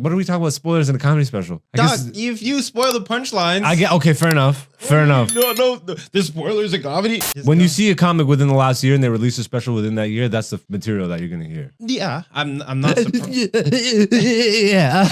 What are we talking about? Spoilers in a comedy special? Doc, if you spoil the punchlines, I get okay. Fair enough. Fair enough. No, there's spoilers in comedy. When you see a comic within the last year and they release a special within that year, that's the material that you're gonna hear. Yeah, I'm not surprised. Yeah.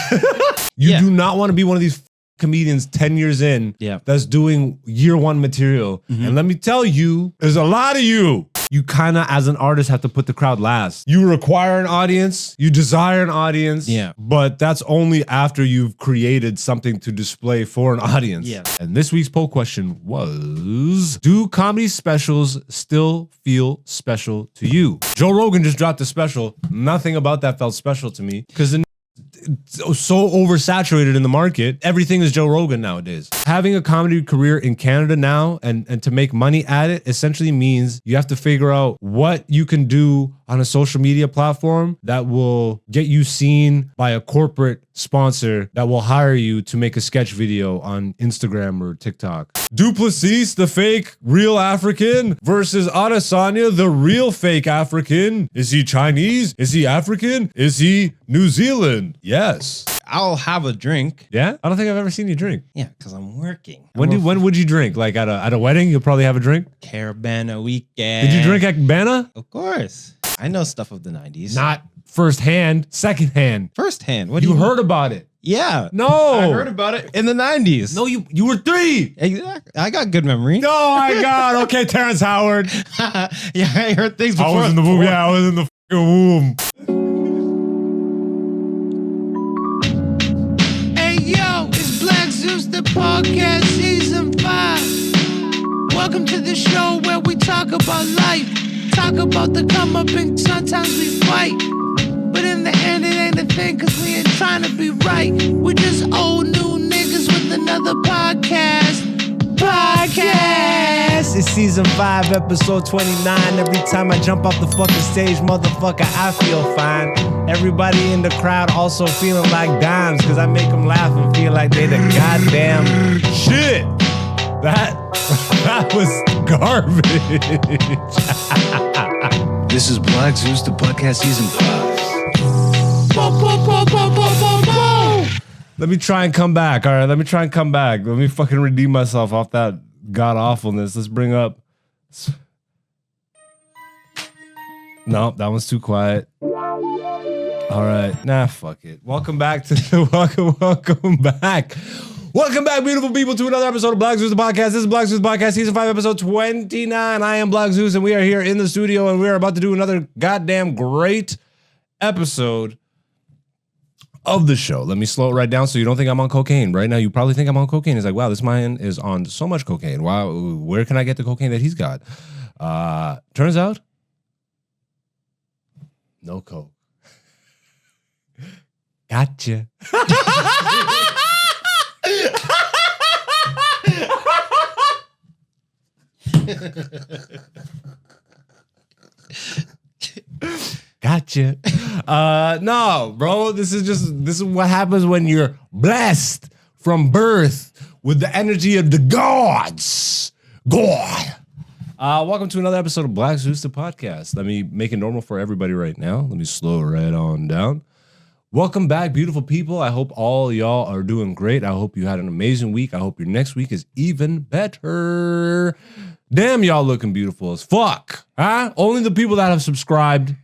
You do not want to be one of these comedians 10 years in that's doing year one material. And let me tell you, there's a lot of you. You kind of, as an artist, have to put the crowd last. You require an audience, you desire an audience, but that's only after you've created something to display for an audience. And this week's poll question was, do comedy specials still feel special to you? Joe Rogan just dropped a special. Nothing about that felt special to me because it's so oversaturated in the market. Everything is Joe Rogan nowadays. Having a comedy career in Canada now and to make money at it essentially means you have to figure out what you can do on a social media platform that will get you seen by a corporate sponsor that will hire you to make a sketch video on Instagram or TikTok. Duplessis, the fake real African, versus Adesanya, the real fake African. Is he Chinese? Is he African? Is he New Zealand? Yes. I'll have a drink. Yeah? I don't think I've ever seen you drink. Yeah, because I'm working. When would you drink? Like at a wedding, you'll probably have a drink? Caravana weekend. Did you drink at Bana? Of course. I know stuff of the 90s. Not first hand, second hand. First hand. What do you heard about it? Yeah. No. I heard about it in the 90s. No, you were 3. Exactly. I got good memory. Oh my God. Okay, Terrence Howard. Yeah, I heard things before. I was in the womb. Yeah, I was in the womb. Hey, yo, it's Black Zeus, the podcast, season 5. Welcome to the show where we talk about life. Talk about the come up and sometimes we fight. But in the end, it ain't a thing, cause we ain't trying to be right. We're just old new niggas with another podcast. It's season 5, episode 29. Every time I jump off the fucking stage, motherfucker, I feel fine. Everybody in the crowd also feeling like dimes, cause I make them laugh and feel like they the goddamn shit. That was garbage. This is Black Zeus, the podcast, season 5. Let me try and come back. All right, let me try and come back. Let me fucking redeem myself off that god awfulness. Let's bring up. No, that one's too quiet. All right, nah, fuck it. Welcome back to the welcome back. Welcome back, beautiful people, to another episode of Black Zeus, the podcast. This is Black Zeus, the podcast, season 5, episode 29. I am Black Zeus, and we are here in the studio, and we are about to do another goddamn great episode of the show. Let me slow it right down so you don't think I'm on cocaine. Right now, you probably think I'm on cocaine. It's like, wow, this man is on so much cocaine. Wow, where can I get the cocaine that he's got? Turns out, no coke. Gotcha. Gotcha. No, bro. This is what happens when you're blessed from birth with the energy of the gods. God. Welcome to another episode of Black Zeus, the podcast. Let me make it normal for everybody right now. Let me slow it right on down. Welcome back, beautiful people. I hope all y'all are doing great. I hope you had an amazing week. I hope your next week is even better. Damn, y'all looking beautiful as fuck. Huh? Only the people that have subscribed,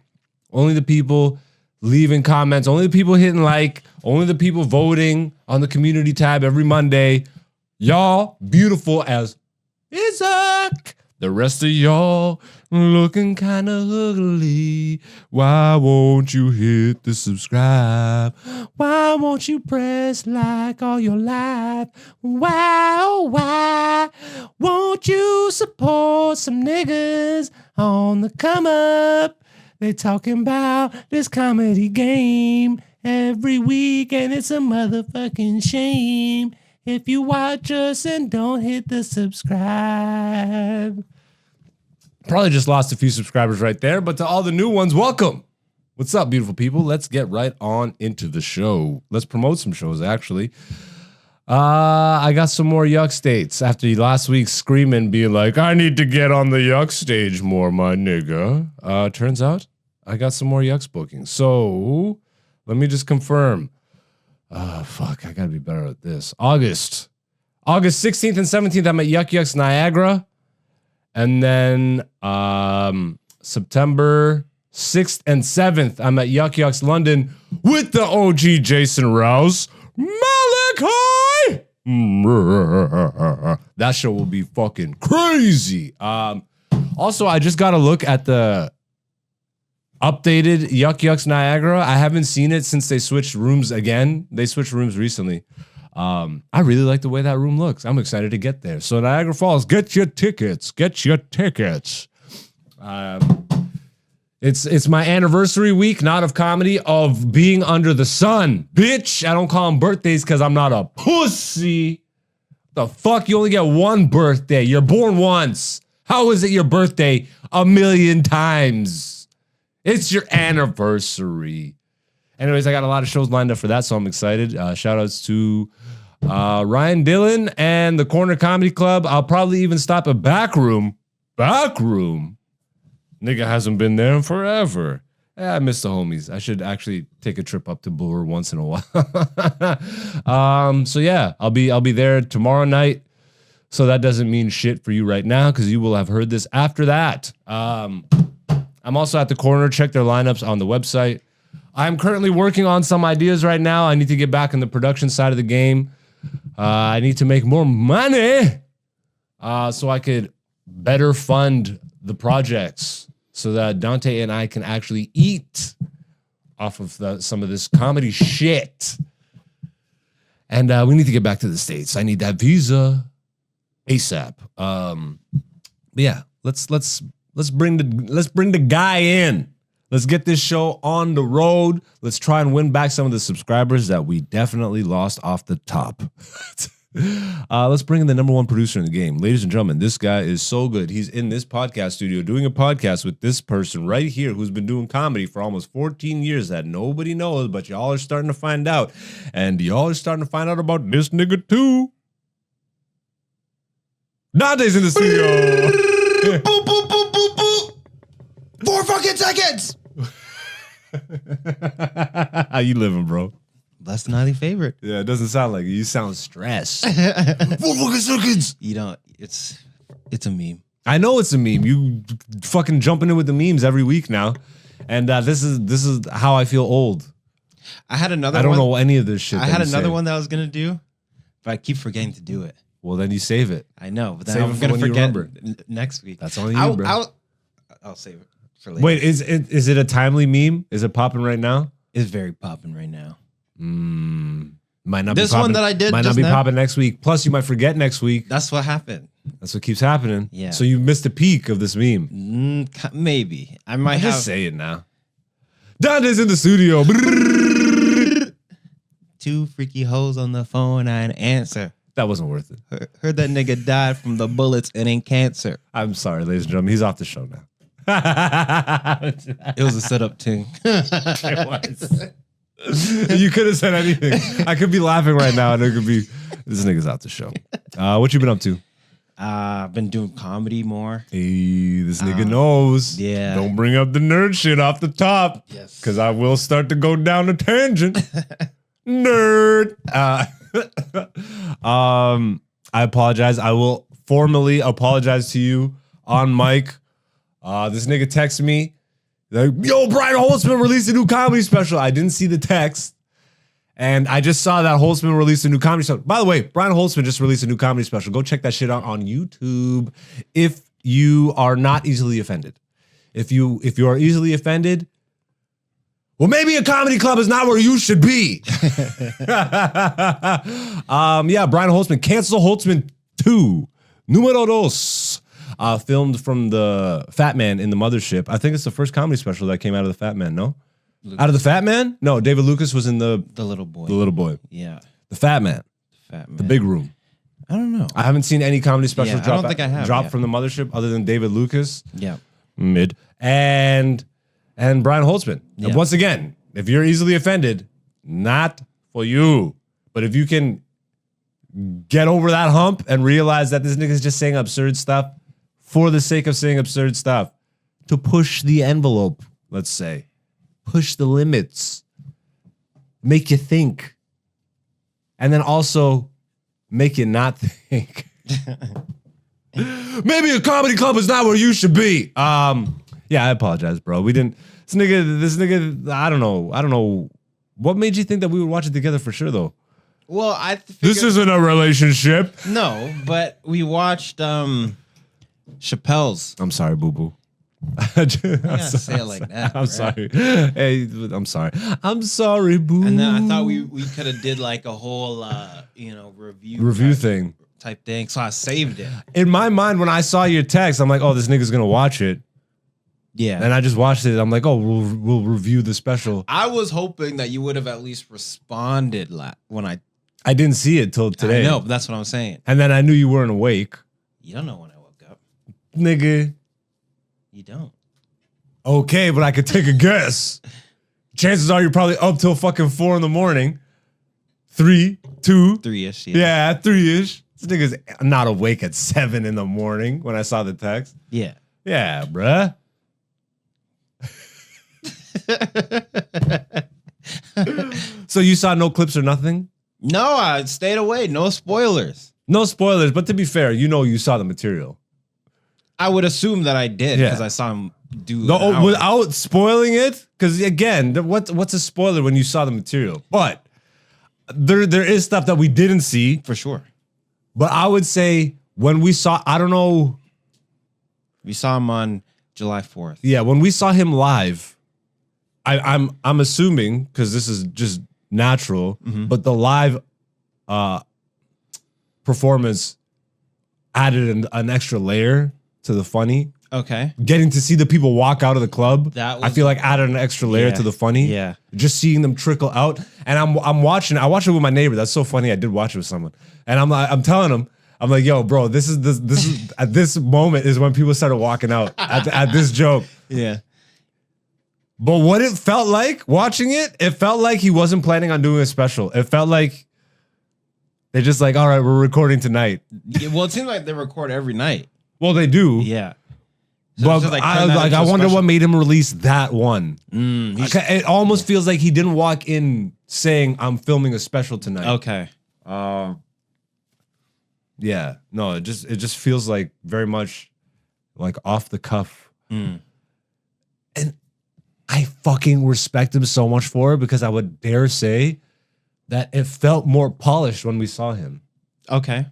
only the people leaving comments, only the people hitting like, only the people voting on the community tab every Monday. Y'all beautiful as Isaac. The rest of y'all looking kind of ugly. Why won't you hit the subscribe? Why won't you press like all your life? Why won't you support some niggas on the come up? They talking about this comedy game every week, and it's a motherfucking shame if you watch us and don't hit the subscribe. Probably just lost a few subscribers right there, but to all the new ones, welcome. What's up, beautiful people? Let's get right on into the show. Let's promote some shows, actually. I got some more yuck states after last week's screaming, being like, I need to get on the yuck stage more, my nigga. Turns out I got some more yucks bookings. So let me just confirm. Fuck, I gotta be better at this. August 16th and 17th, I'm at Yuck Yucks Niagara. And then September 6th and 7th, I'm at Yuck Yucks London with the OG Jason Rouse. Malachi! That show will be fucking crazy. Also, I just got to look at the updated Yuck Yucks Niagara. I haven't seen it since they switched rooms again. They switched rooms recently. I really like the way that room looks. I'm excited to get there. So Niagara Falls, get your tickets. Get your tickets. It's my anniversary week, not of comedy, of being under the sun. Bitch, I don't call them birthdays because I'm not a pussy. The fuck? You only get one birthday. You're born once. How is it your birthday 1,000,000 times? It's your anniversary. Anyways, I got a lot of shows lined up for that, so I'm excited. Shout outs to Ryan Dillon and the Corner Comedy Club. I'll probably even stop at Backroom. Backroom? Nigga hasn't been there in forever. I miss the homies. I should actually take a trip up to Bloor once in a while. So yeah, I'll be there tomorrow night. So that doesn't mean shit for you right now because you will have heard this after that. I'm also at the Corner. Check their lineups on the website. I'm currently working on some ideas right now. I need to get back in the production side of the game. I need to make more money so I could better fund the projects so that Dante and I can actually eat off of some of this comedy shit. And we need to get back to the States. I need that visa ASAP. But yeah, let's bring the guy in. Let's get this show on the road. Let's try and win back some of the subscribers that we definitely lost off the top. Let's bring in the number one producer in the game. Ladies and gentlemen, this guy is so good. He's in this podcast studio doing a podcast with this person right here who's been doing comedy for almost 14 years that nobody knows, but y'all are starting to find out. And y'all are starting to find out about this nigga too. Dante's in the studio. Boop, boop, boop, boop, boop. 4 fucking seconds. How you living, bro? Less than highly favorite. Yeah, it doesn't sound like it. You sound stressed. 4 fucking seconds. You don't. It's a meme. I know it's a meme. You fucking jumping in with the memes every week now, and this is how I feel old. I had another. I don't know any of this shit. I had another one that I was gonna do, but I keep forgetting to do it. Well, then you save it. I know, but then Save I'm it for gonna when you forget remember. next week. That's on you, bro. I'll save it for later. Wait, is it a timely meme? Is it popping right now? It's very popping right now. Might not This be popping, one that I did might not just be now? popping next week. Plus, you might forget next week. That's what happened. That's what keeps happening. Yeah. So you missed a peak of this meme. Maybe I might have. Just say it now. Dante's in the studio. 2 freaky hoes on the phone. I didn't answer. That wasn't worth it. Heard that nigga died from the bullets and ain't cancer. I'm sorry, ladies and gentlemen. He's off the show now. It was a setup thing. It was. You could have said anything. I could be laughing right now, and it could be this nigga's out the show. What you been up to? I've been doing comedy more. Hey, this nigga knows. Yeah. Don't bring up the nerd shit off the top. Yes. Because I will start to go down a tangent. Nerd. I apologize. I will formally apologize to you on mic. This nigga texted me. Like, yo, Brian Holtzman released a new comedy special. I didn't see the text. And I just saw that Holtzman released a new comedy special. By the way, Brian Holtzman just released a new comedy special. Go check that shit out on YouTube if you are not easily offended. If you are easily offended, well, maybe a comedy club is not where you should be. Yeah, Brian Holtzman. Cancel Holtzman 2. Numero dos. Filmed from the Fat Man in the Mothership. I think it's the first comedy special that came out of the Fat Man, no? Lucas. Out of the Fat Man? No, David Lucas was in the little boy. The little boy. Yeah. The Fat Man. Fat man. The big room. I don't know. I haven't seen any comedy specials Yeah, I don't think I have, drop yeah. from the Mothership other than David Lucas. Yeah. Mid. And Brian Holtzman. Yeah. And once again, if you're easily offended, not for you. But if you can get over that hump and realize that this nigga's just saying absurd stuff for the sake of saying absurd stuff, to push the envelope, let's say. Push the limits. Make you think. and then also make you not think. Maybe a comedy club is not where you should be. Yeah, I apologize, bro. We didn't. This nigga. I don't know. What made you think that we would watch it together for sure, though? Well, I figured, This isn't a relationship. No, but we watched Chappelle's. I'm sorry, boo boo. Say it like that. I'm sorry. Hey, I'm sorry. I'm sorry, boo. And then I thought we could have did like a whole review thing. Type thing. So I saved it. In my mind, when I saw your text, I'm like, oh, this nigga's gonna watch it. Yeah. And I just watched it. I'm like, oh, we'll review the special. I was hoping that you would have at least responded when I didn't see it till today. I know, but that's what I'm saying. And then I knew you weren't awake. You don't know when I woke up. Nigga. You don't. Okay, but I could take a guess. Chances are you're probably up till fucking 4 a.m. 3, 2. 3-ish, yeah. Yeah, 3-ish. This nigga's not awake at 7 a.m. when I saw the text. Yeah. Yeah, bruh. So you saw no clips or nothing? No, I stayed away. No spoilers. No spoilers, but to be fair, you saw the material. I would assume that I did because Yeah. I saw him do Without spoiling it, because again, what's a spoiler when you saw the material? But there is stuff that we didn't see. for sure. But I would say when we saw, I don't know. We saw him on July 4th. Yeah, when we saw him live, I'm assuming, because this is just natural, but the live performance added an extra layer to the funny. Okay. Getting to see the people walk out of the club, I feel like added an extra layer to the funny. Yeah. Just seeing them trickle out, and I'm watching. I watched it with my neighbor. That's so funny. I did watch it with someone, and I'm telling him, I'm like, yo, bro, this is at this moment is when people started walking out at this joke. Yeah. But what it felt like watching it felt like he wasn't planning on doing a special. It felt like they're just like, all right, we're recording tonight. Yeah, well, it seems like they record every night. Well, they do. Yeah. So But it's just like, turn that I into a wonder special. what made him release that one. It almost feels like he didn't walk in saying, I'm filming a special tonight. Okay. Yeah. No, it just feels like very much like off the cuff. And I fucking respect him so much for it, because I would dare say that it felt more polished when we saw him. Okay.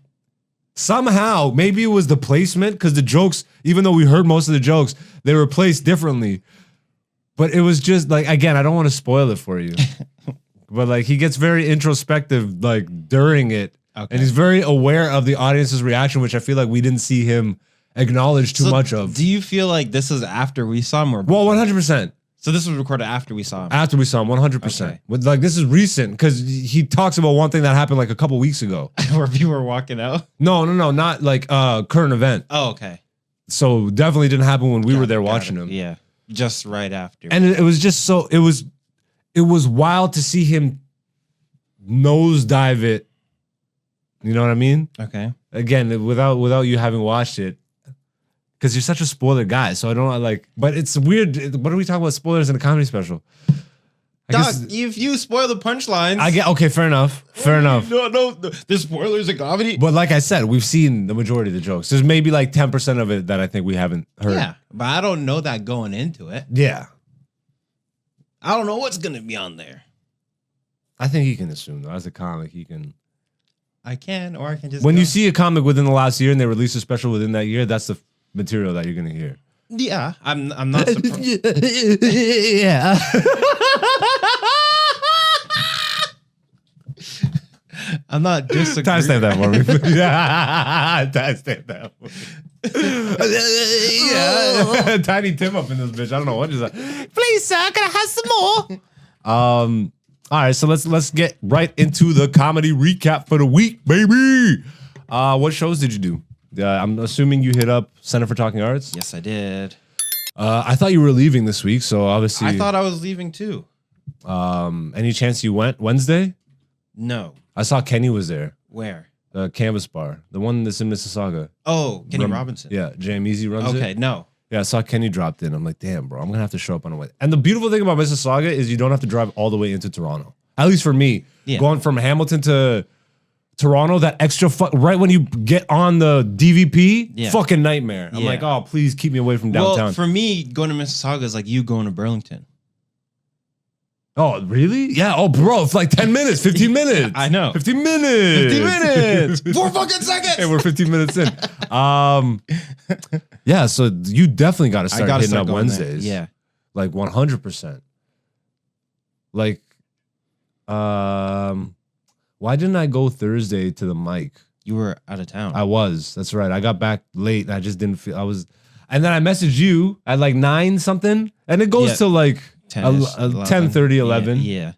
Somehow, maybe it was the placement, because the jokes, even though we heard most of the jokes, they were placed differently. But it was just like, again, I don't want to spoil it for you. But like, he gets very introspective like during it. Okay. And he's very aware of the audience's reaction, which I feel like we didn't see him acknowledge too much of. Do you feel like this is after we saw him? Or Well, 100%. So this was recorded after we saw him. After we saw him, 100%. Okay. But like, this is recent, because he talks about one thing that happened like a couple weeks ago. Where people were walking out. No, not like current event. Oh, okay. So definitely didn't happen when we were there watching him. Yeah. Just right after. And it was just so it was wild to see him nosedive it. You know what I mean? Okay. Again, without you having watched it, because you're such a spoiler guy. So I don't like. But it's weird. What are we talking about spoilers in a comedy special? I Doc, guess if you spoil the punchlines. I get okay. Fair enough. Fair enough. No, there's spoilers in comedy. But like I said, we've seen the majority of the jokes. There's maybe like 10% of it that I think we haven't heard. Yeah, but I don't know that going into it. Yeah. I don't know what's gonna be on there. I think he can assume though. As a comic, he can. I can, or I can just. When go. you see a comic within the last year and they release a special within that year, that's the material that you're gonna hear. Yeah, I'm not surprised. Yeah. I'm not disagreeing. Timestamp that for me. Yeah. Timestamp that for me. Yeah. Tiny Tim up in this bitch. I don't know what is that. Please, sir, can I have some more? All right, so let's get right into the comedy recap for the week, baby. What shows did you do? I'm assuming you hit up Center for Talking Arts. Yes, I did. I thought you were leaving this week, so obviously. I thought I was leaving too. Any chance you went Wednesday? No. I saw Kenny was there. Where? The Canvas Bar, the one that's in Mississauga. Oh, Kenny Robinson. Yeah, Jam Easy runs it. Okay, no. Yeah, I saw Kenny dropped in. I'm like, damn, bro, I'm gonna have to show up on a way. And the beautiful thing about Mississauga is you don't have to drive all the way into Toronto. At least for me, Going from Hamilton to Toronto, that extra right when you get on the DVP, fucking nightmare. I'm like, oh, please keep me away from downtown. Well, for me, going to Mississauga is like you going to Burlington. Oh, really? Yeah. Oh, bro, it's like 10 minutes, 15 minutes. I know. 15 minutes. 15 minutes. 4 fucking seconds. Hey, we're 15 minutes in. Yeah, so you definitely got to start hitting up Wednesdays. There. Yeah. Like 100%. Like, why didn't I go Thursday to the mic? You were out of town. I was. That's right. I got back late and I just didn't feel, and then I messaged you at like 9 something and it goes to like 10:30, 11. Yeah.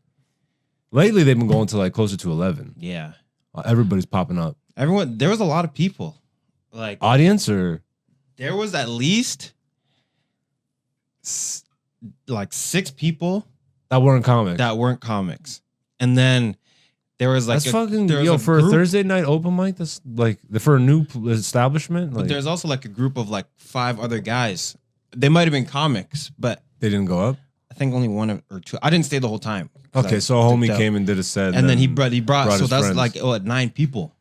Lately, they've been going to like closer to 11. Yeah. Everybody's popping up. There was a lot of people. Like audience or? There was at least like 6 people that weren't comics. And then there was like for a Thursday night open mic, that's like for a new establishment. But there's also like a group of like 5 other guys. They might have been comics, but they didn't go up. I think only 1 or 2. I didn't stay the whole time. Okay, so a homie came and did a set, and then he brought so that's friends. like 9 people,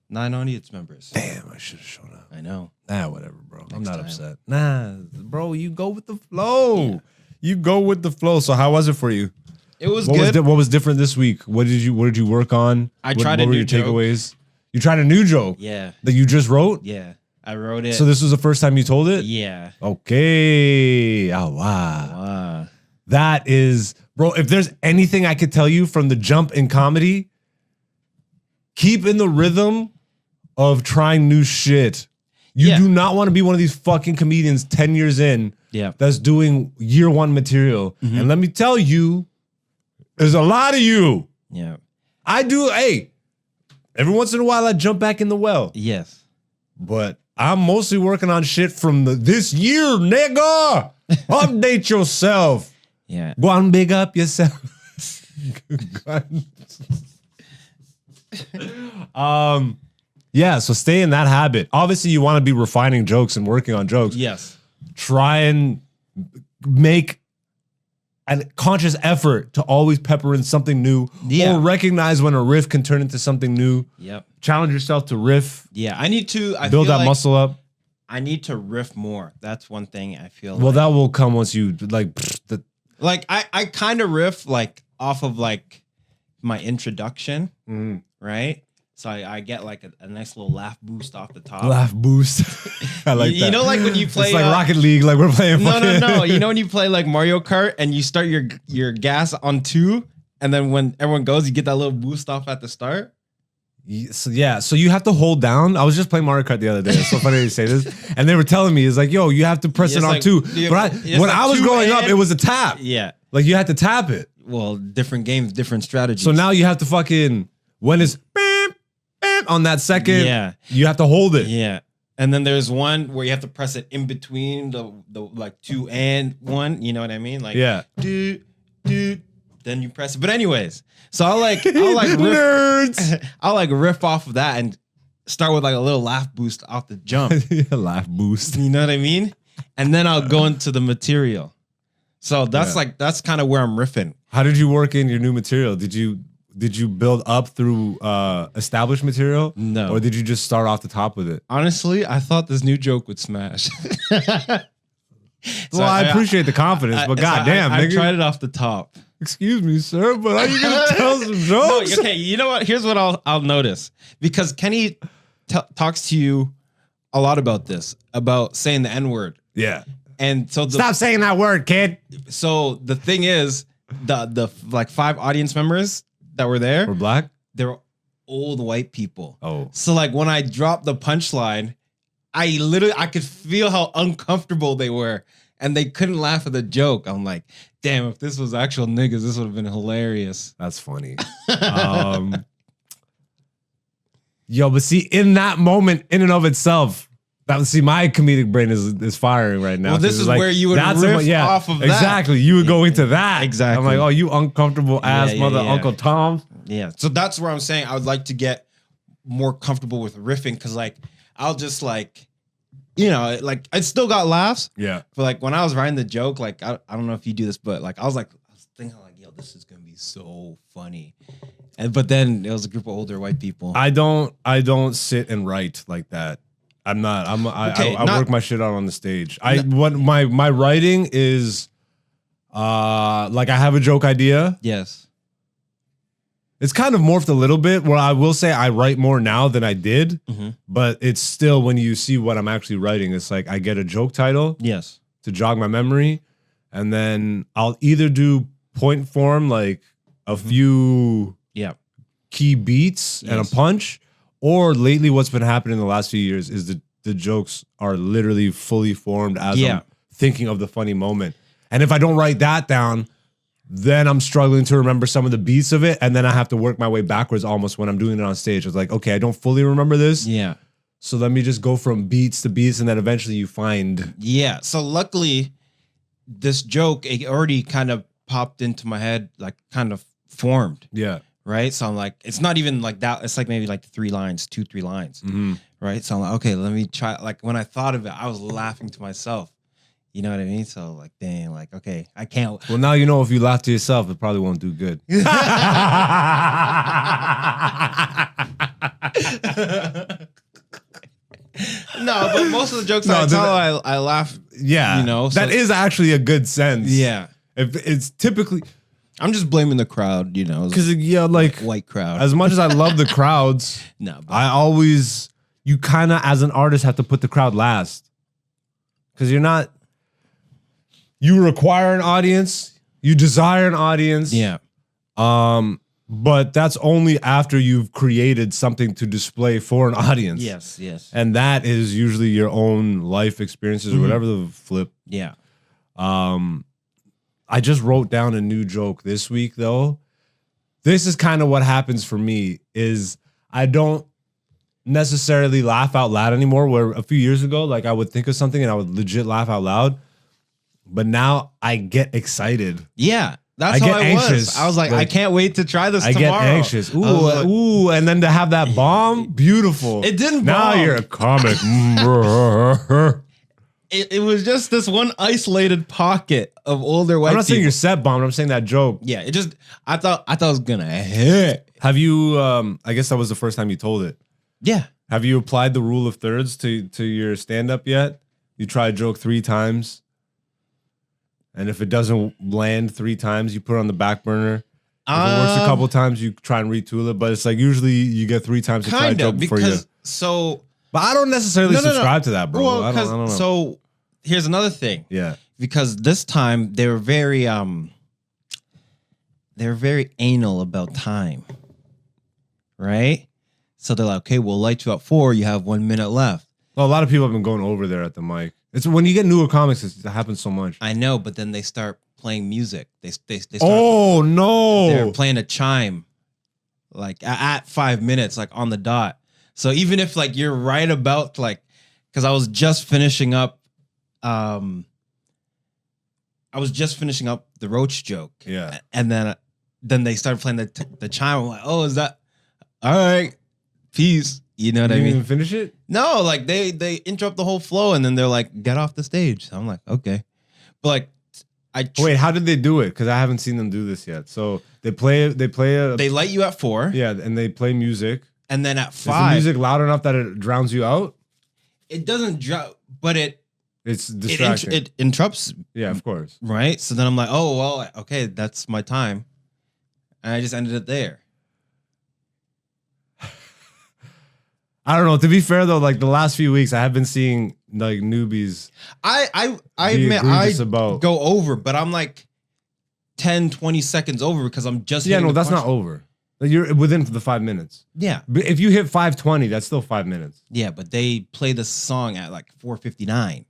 9 audience members. Damn, I should have shown up. I know. Nah, whatever, bro. I'm not upset. Nah, bro, you go with the flow. Yeah. You go with the flow. So how was it for you? It was good. What was different this week? What did you work on? What were your takeaways? You tried a new joke? Yeah. That you just wrote? Yeah. I wrote it. So this was the first time you told it? Yeah. Okay. Oh, wow. That is, bro, if there's anything I could tell you from the jump in comedy, keep in the rhythm of trying new shit. You do not want to be one of these fucking comedians 10 years in that's doing year 1 material. Mm-hmm. And let me tell you, there's a lot of you. Yeah. I do, every once in a while I jump back in the well. Yes. But I'm mostly working on shit from this year, nigga. Update yourself. Yeah. Go on, big up yourself. Yeah, so stay in that habit. Obviously, you want to be refining jokes and working on jokes. Yes. Try and make a conscious effort to always pepper in something new or recognize when a riff can turn into something new. Yep. Challenge yourself to riff. Yeah, I need to build that muscle up. I need to riff more. That's one thing I feel. Well, that will come once you I kind of riff like off of like my introduction, right? So I get like a nice little laugh boost off the top. Laugh boost. I like that. You know, like when you play, it's like Rocket League, like we're playing. No. You know when you play like Mario Kart and you start your gas on 2, and then when everyone goes, you get that little boost off at the start. So you have to hold down. I was just playing Mario Kart the other day. It's so funny to say this, and they were telling me, it's like, yo, you have to press it on like, 2. But when I was growing up, it was a tap. Yeah, like you had to tap it. Well, different games, different strategies. So now you have to fucking when it's on that second, you have to hold it. Yeah. And then there's one where you have to press it in between the like 2 and 1. You know what I mean? Like then you press it. But anyways, so I'll like riff, I'll like riff off of that and start with like a little laugh boost off the jump. Laugh boost. You know what I mean? And then I'll go into the material. So that's kind of where I'm riffing. How did you work in your new material? Did you build up through established material? No. Or did you just start off the top with it? Honestly, I thought this new joke would smash. Well, I appreciate the confidence, but goddamn, I nigga. tried it off the top. Excuse me, sir, but are you gonna tell some jokes? No, okay, you know what? Here's what I'll notice. Because Kenny talks to you a lot about this, about saying the N-word. Yeah. And so stop saying that word, kid. So the thing is, the like 5 audience members that were there were black. They were old white people. Oh. So like when I dropped the punchline, I could feel how uncomfortable they were. And they couldn't laugh at the joke. I'm like, damn, if this was actual niggas, this would have been hilarious. That's funny. Yo, but see, in that moment, in and of itself, my comedic brain is firing right now. Well, this is like, where you would riff off of that. Exactly. You would go into that. Exactly. I'm like, oh, you uncomfortable ass mother Uncle Tom. Yeah. So that's where I'm saying I would like to get more comfortable with riffing because like I'll just like, you know, like I still got laughs. Yeah. But like when I was writing the joke, like I don't know if you do this, but like I was thinking like, yo, this is gonna be so funny. But then it was a group of older white people. I don't sit and write like that. I'm not. I work my shit out on the stage. What my writing is, like I have a joke idea. Yes. It's kind of morphed a little bit. Where I will say I write more now than I did, but it's still when you see what I'm actually writing, it's like I get a joke title. Yes. To jog my memory, and then I'll either do point form like a few key beats and a punch, or lately what's been happening in the last few years is the jokes are literally fully formed as I'm thinking of the funny moment. And if I don't write that down, then I'm struggling to remember some of the beats of it, and then I have to work my way backwards almost when I'm doing it on stage. It's like, okay, I don't fully remember this. Yeah. So let me just go from beats to beats, and then eventually you find. Yeah. So luckily, this joke, it already kind of popped into my head, like kind of formed. Yeah. Right. So I'm like, it's not even like that. It's like maybe like 3 lines, 2-3 lines. Right. So I'm like, okay, let me try. Like when I thought of it, I was laughing to myself. You know what I mean? So like, dang, like, okay, I can't. Well, now you know if you laugh to yourself, it probably won't do good. No, but most of the jokes I tell, I laugh. Yeah, you know, that is actually a good sense. Yeah, if it's typically, I'm just blaming the crowd, you know, because like white crowd. As much as I love the crowds, no, you kind of as an artist have to put the crowd last, because you require an audience, you desire an audience. Yeah. But that's only after you've created something to display for an audience. Yes, yes. And that is usually your own life experiences or whatever the flip. Yeah. I just wrote down a new joke this week, though. This is kind of what happens for me is I don't necessarily laugh out loud anymore, where a few years ago, like I would think of something and I would legit laugh out loud. But now I get excited. Yeah. That's how I was. I was like, I can't wait to try this tomorrow. I get anxious. Ooh, and then to have that bomb, beautiful. It didn't now bomb. You're a comic. It was just this one isolated pocket of older white people. I'm not saying your set bombed. I'm saying that joke. Yeah, it just, I thought it was gonna hit. Have you, I guess that was the first time you told it. Yeah. Have you applied the rule of thirds to your stand-up yet? You try a joke 3 times. And if it doesn't land 3 times, you put it on the back burner. If it works a couple times, you try and retool it. But it's like usually you get 3 times to try a joke before you. But I don't necessarily subscribe to that, bro. Well, I don't know. So here's another thing. Yeah. Because this time they were very anal about time. Right? So they're like, okay, we'll light you up 4. You have 1 minute left. Well, a lot of people have been going over there at the mic. It's when you get newer comics, it happens so much. I know, but then they start playing music. They start. Oh no! They're playing a chime, like at 5 minutes, like on the dot. So even if like you're right about like, because I was just finishing up, the roach joke. Yeah, and then they started playing the chime. I'm like, oh, is that all right? Peace. You know what I mean? Even finish it? No, like they interrupt the whole flow and then they're like, get off the stage. So I'm like, okay. But like wait, how did they do it? Because I haven't seen them do this yet. So they light you at 4. Yeah, and they play music. And then at 5. Is the music loud enough that it drowns you out? It doesn't drown, but it's distracting. It interrupts. Yeah, of course. Right? So then I'm like, oh well, okay, that's my time. And I just ended it there. I don't know. To be fair though, like the last few weeks, I have been seeing like newbies. I admit I about. Go over, but I'm like 10, 20 seconds over because I'm just that's not over. Like you're within the 5 minutes. Yeah. But if you hit 5:20, that's still 5 minutes. Yeah, but they play the song at like 4:59.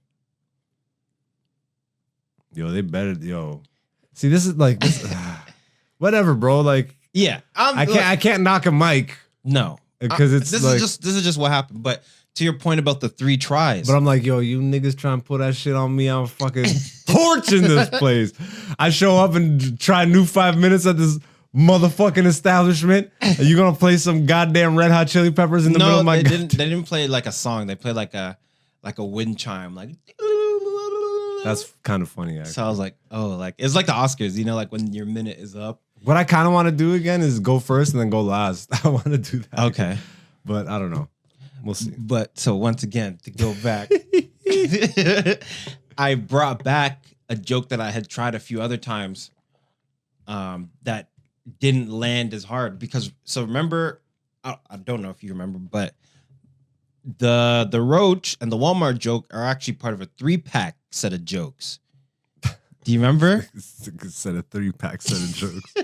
They better See, this is like this, whatever, bro. Like yeah, I can't knock a mic. No. Because this is just what happened. But to your point about the 3 tries. But I'm like, yo, you niggas trying to put that shit on me. I'm fucking torching this place. I show up and try new 5 minutes at this motherfucking establishment. Are you gonna play some goddamn Red Hot Chili Peppers in the middle of my? They didn't play like a song. They played like a wind chime, like. That's kind of funny, actually. So I was like, oh, like it's like the Oscars, you know, like when your minute is up. What I kind of want to do again is go first and then go last. I want to do that. Okay. But I don't know. We'll see. But so once again, to go back, I brought back a joke that I had tried a few other times that didn't land as hard because so remember, I don't know if you remember, but the Roach and the Walmart joke are actually part of a 3-pack set of jokes. Do you remember? Set a 3-pack set of jokes.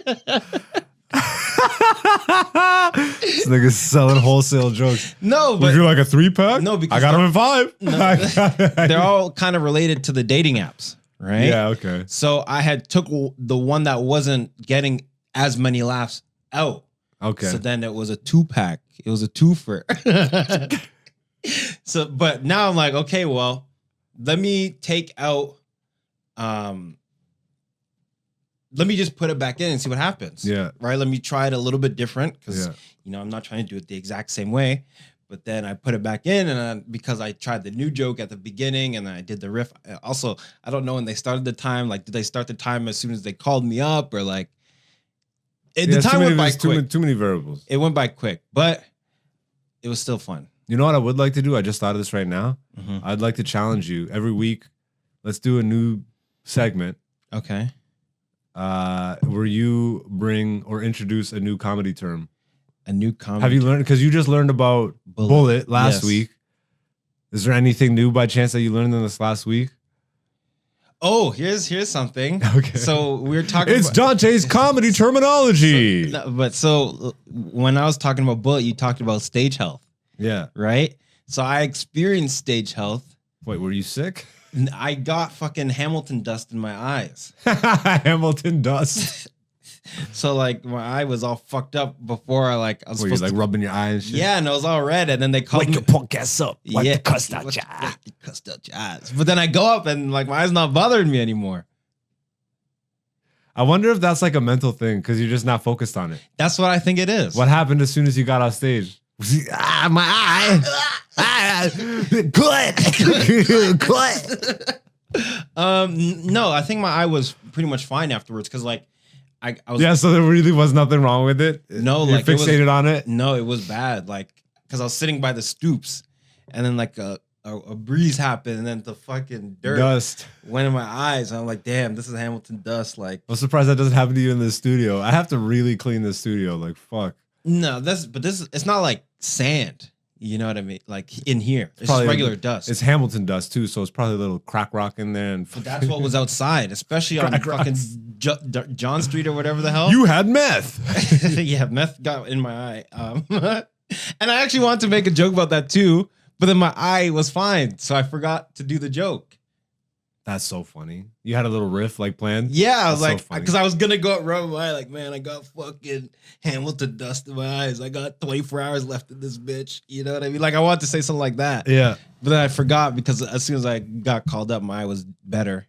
This nigga's selling wholesale jokes. No, Would but you like a 3-pack? no, because I got them in 5. No, they're all kind of related to the dating apps, right? Yeah, okay. So I had took the one that wasn't getting as many laughs out. Okay. So then it was a 2-pack. It was a twofer. So, but now I'm like, okay, well, let me take out. Let me just put it back in and see what happens. Yeah. Right. Let me try it a little bit different because Yeah. you know I'm not trying to do it the exact same way. But then I put it back in, and because I tried the new joke at the beginning, and then I did the riff. Also, I don't know when they started the time. Like, did they start the time as soon as they called me up, or like the time went by quick? Too many variables. It went by quick, but it was still fun. You know what I would like to do? I just thought of this right now. Mm-hmm. I'd like to challenge you every week. Let's do a new segment. Okay. Where you bring or introduce a new comedy term. A new comedy. Have you learned? Because you just learned about bullet last Yes. week. Is there anything new by chance that you learned in this last week? Oh, here's something. Okay. So we were talking. It's Dante's comedy terminology. So when I was talking about bullet, you talked about stage health, Yeah. right? So I experienced stage health. Wait, were you sick? I got fucking Hamilton dust in my eyes. Hamilton dust. So like my eye was all fucked up before I was Were you supposed like to. rubbing your eyes? And shit? Yeah, and it was all red, and then they called me. punk ass up. Wipe the cust out your eye. Wipe the cust out your eyes. But then I go up, and like my eyes not bothering me anymore. I wonder if that's like a mental thing because you're just not focused on it. That's what I think it is. What happened as soon as you got off stage? My eye. Cut. No, I think my eye was pretty much fine afterwards because like I was. Yeah, so there really was nothing wrong with it. No, You're like it was- fixated on it. No, it was bad. Like, because I was sitting by the stoops, and then like a breeze happened, and then the fucking dirt Dust. went in my eyes. And I'm like, damn, this is Hamilton dust. Like, I'm surprised that doesn't happen to you in the studio. I have to really clean the studio. Like, fuck. no, it's not like sand. You know what I mean? Like in here, it's Probably just regular dust. It's Hamilton dust too, so it's probably a little crack rock in there. And But that's what was outside, especially on Crack fucking John Street or whatever the hell. you had meth. Yeah, meth got in my eye. And I actually wanted to make a joke about that too, but then my eye was fine, so I forgot to do the joke. That's so funny. You had a little riff like planned. Yeah, I was That's so like, funny. because I was gonna go up rub my eye, like, man, I got fucking Hamilton dust in my eyes. I got 24 hours left in this bitch. You know what I mean? Like, I wanted to say something like that. Yeah. But then I forgot because as soon as I got called up, my eye was better.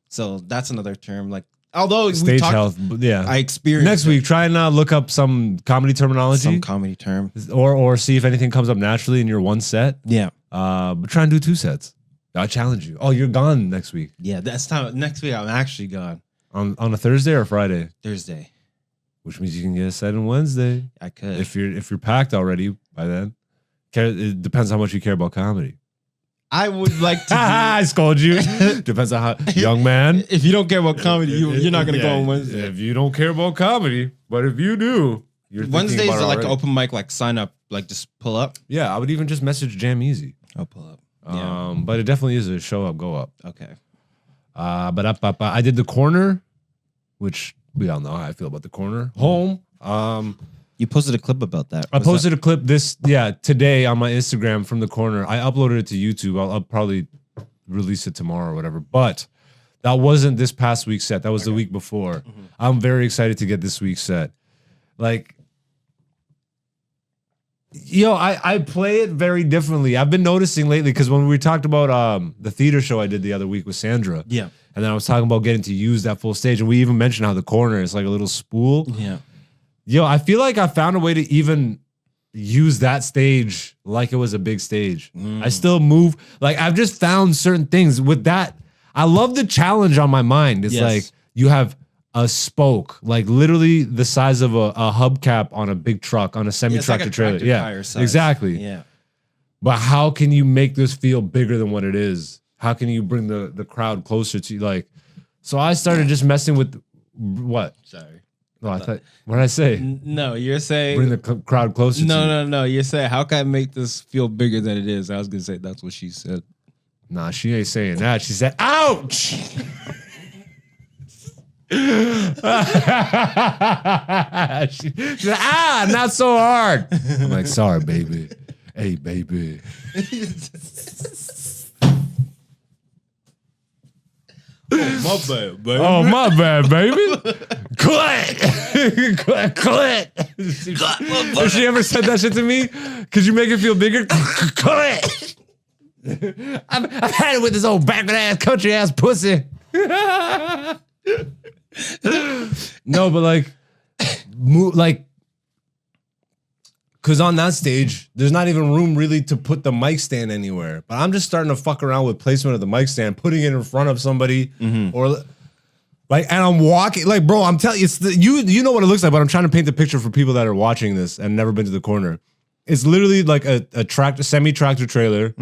So that's another term. Like, although we Stage talked, health. But yeah. I experienced Next week, try and look up some comedy terminology. some comedy term. or see if anything comes up naturally in your one set. Yeah. But try and do 2 sets. I challenge you. Oh, you're gone next week. Yeah, that's time. Next week, I'm actually gone. On a Thursday or Friday? Thursday. Which means you can get a set on Wednesday. I could. If you're packed already by then. It depends how much you care about comedy. I would like to. I scold you. Depends on how young man. If you don't care about comedy, you're not gonna go on Wednesday. If you don't care about comedy, but if you do, you're Wednesdays thinking about are it like already. open mic, like sign up, like just pull up. Yeah, I would even just message Jam Easy. I'll pull up. Yeah. But it definitely is a show up, go up. Okay. But I did the corner, which we all know how I feel about the corner. Home. You posted a clip about that. I posted a clip today on my Instagram from the corner. I uploaded it to YouTube. I'll probably release it tomorrow or whatever. But that wasn't this past week's set. That was the week before. Mm-hmm. I'm very excited to get this week's set. Like, I play it very differently. I've been noticing lately because when we talked about the theater show I did the other week with Sandra, Yeah. and then I was talking about getting to use that full stage, and we even mentioned how the corner is like a little spool. Yeah. I feel like I found a way to even use that stage like it was a big stage. I still move. Like, I've just found certain things with that. I love the challenge on my mind. It's like you have a spoke, like literally the size of a hubcap on a big truck, on a semi-tractor trailer. Yeah, exactly. Yeah. But how can you make this feel bigger than what it is? How can you bring the crowd closer to you? Like, so I started just messing with what? Sorry. No, I thought, what did I say? No, you're saying bring the crowd closer. No. You're saying, how can I make this feel bigger than it is? I was gonna say that's what she said. Nah, she ain't saying that. She said, "Ouch." she said, "Ah, not so hard." I'm like, "Sorry, baby. Hey, baby." My bad, baby. Oh, my bad, baby. Click. Click. Has she ever said that shit to me? Could you make it feel bigger? Click. I've had it with this old backward ass country ass pussy. No, but like, because on that stage, there's not even room really to put the mic stand anywhere. But I'm just starting to fuck around with placement of the mic stand, putting it in front of somebody, or like, and I'm walking, like, bro, I'm telling you, you know what it looks like, but I'm trying to paint the picture for people that are watching this and never been to the corner. It's literally like a semi-tractor trailer,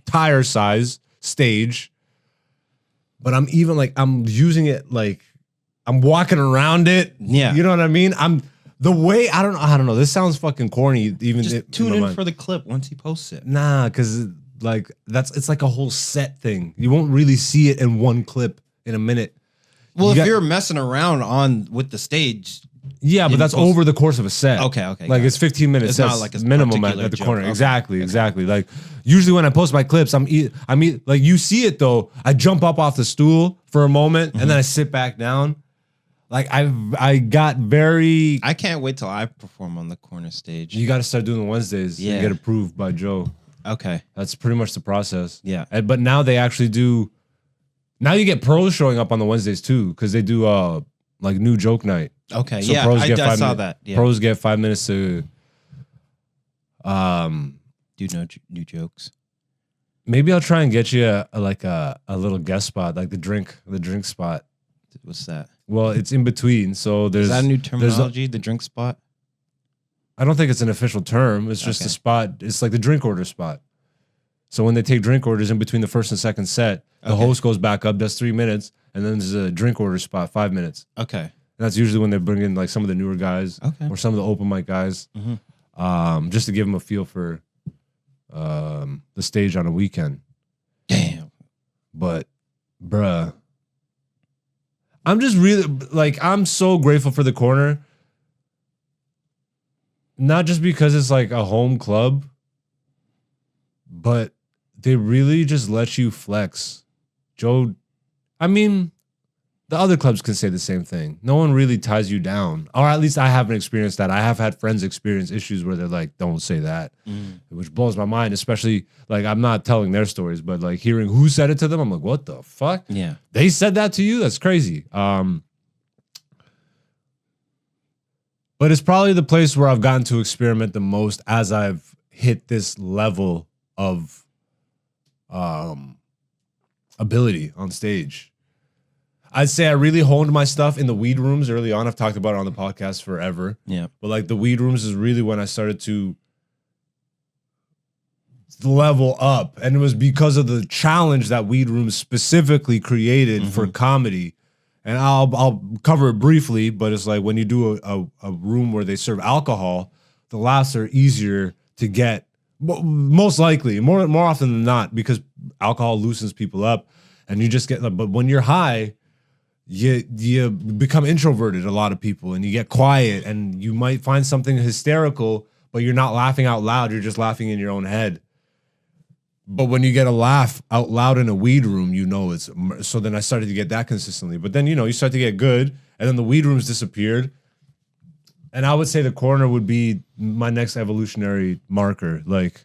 tire size stage. But I'm even like, I'm using it like, I'm walking around it. Yeah. You know what I mean? The way, I don't know. This sounds fucking corny. Even just tune in for the clip once he posts it. Nah, because like it's like a whole set thing. You won't really see it in one clip in a minute. Well, if you're messing around with the stage. Yeah, but that's over the course of a set. Okay. Like it's 15 minutes. It's not like a minimum at the corner. Okay. Exactly. Like usually when I post my clips, I'm like, you see it though. I jump up off the stool for a moment and then I sit back down. Like I got very. I can't wait till I perform on the corner stage. You got to start doing the Wednesdays. Yeah. And get approved by Joe. Okay. That's pretty much the process. Yeah. But now they actually do. Now you get pros showing up on the Wednesdays too, because they do like new joke night. Okay. So yeah. Pros I saw that. Yeah. Pros get 5 minutes to. Do new jokes. Maybe I'll try and get you a little guest spot, like the drink spot. What's that? Well, it's in between. So there's. Is that a new terminology? The drink spot? I don't think it's an official term. It's just a spot. It's like the drink order spot. So when they take drink orders in between the first and second set, the host goes back up, does 3 minutes, and then there's a drink order spot, 5 minutes. Okay. And that's usually when they bring in like some of the newer guys or some of the open mic guys, just to give them a feel for the stage on a weekend. Damn. But, bruh, I'm just really, like, I'm so grateful for the corner. Not just because it's like a home club, but they really just let you flex. Joe, I mean, the other clubs can say the same thing. No one really ties you down. Or at least I haven't experienced that. I have had friends experience issues where they're like, don't say that. Which blows my mind, especially, like, I'm not telling their stories, but like hearing who said it to them, I'm like, what the fuck? Yeah. They said that to you? That's crazy. But it's probably the place where I've gotten to experiment the most as I've hit this level of ability on stage. I'd say I really honed my stuff in the weed rooms early on. I've talked about it on the podcast forever. Yeah. But like the weed rooms is really when I started to level up. And it was because of the challenge that weed rooms specifically created for comedy. And I'll cover it briefly, but it's like when you do a room where they serve alcohol, the laughs are easier to get. Most likely, more often than not, because alcohol loosens people up. And you just get, but when you're high, you become introverted, a lot of people, and you get quiet, and you might find something hysterical, but you're not laughing out loud, you're just laughing in your own head. But when you get a laugh out loud in a weed room, you know it's, so then I started to get that consistently. But then, you know, you start to get good, and then the weed rooms disappeared. And I would say the corner would be my next evolutionary marker. Like,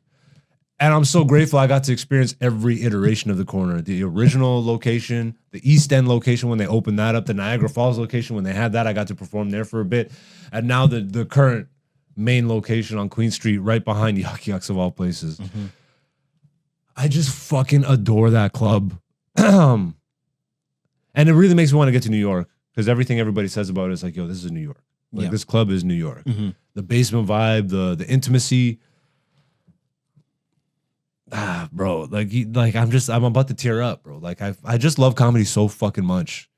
and I'm so grateful I got to experience every iteration of the corner. The original location, the East End location when they opened that up, the Niagara Falls location when they had that, I got to perform there for a bit. And now the current main location on Queen Street, right behind Yuck Yucks of all places. I just fucking adore that club. And it really makes me want to get to New York because everything everybody says about it is like, yo, this is New York. Like this club is New York. The basement vibe, the intimacy. Bro, like I'm about to tear up, bro. Like I just love comedy so fucking much.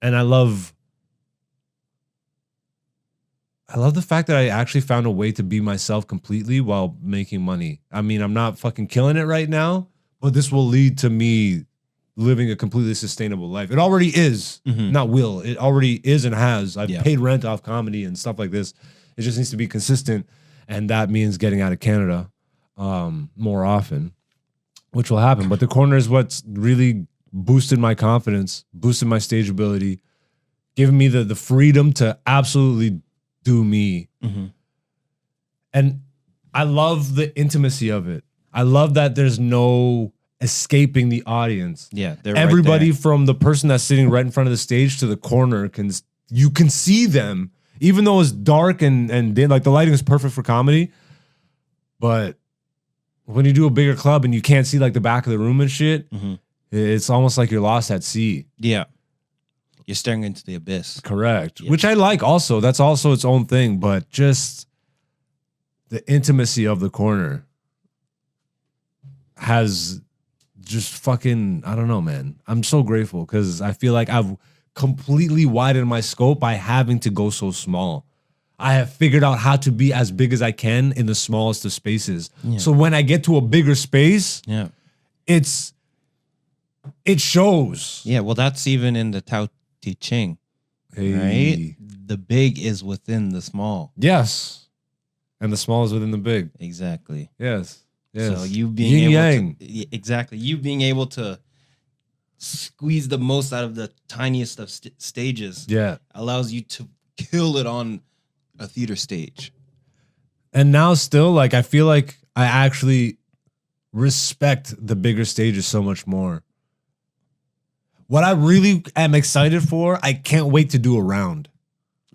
And I love the fact that I actually found a way to be myself completely while making money. I mean, I'm not fucking killing it right now, but this will lead to me living a completely sustainable life. It already is, not will. It already is and has. I've paid rent off comedy and stuff like this. It just needs to be consistent. And that means getting out of Canada more often, which will happen. But the corner is what's really boosted my confidence, boosted my stage ability, giving me the freedom to absolutely do me. And I love the intimacy of it. I love that there's no escaping the audience. Yeah, everybody right from the person that's sitting right in front of the stage to the corner you can see them, even though it's dark and like the lighting is perfect for comedy. But when you do a bigger club and you can't see like the back of the room and shit, it's almost like you're lost at sea. Yeah. You're staring into the abyss. Correct. Yes. Which I like also. That's also its own thing. But just the intimacy of the corner has just fucking, I don't know, man. I'm so grateful because I feel like I've completely widened my scope by having to go so small. I have figured out how to be as big as I can in the smallest of spaces. Yeah. So when I get to a bigger space, it shows. Yeah, well, that's even in the Tao Te Ching, right? The big is within the small. Yes. And the small is within the big. Exactly. Yes. Yes. So you being able to, exactly, you being able to squeeze the most out of the tiniest of stages allows you to kill it on a theater stage. And now still, like, I feel like I actually respect the bigger stages so much more. What I really am excited for, I can't wait to do a round.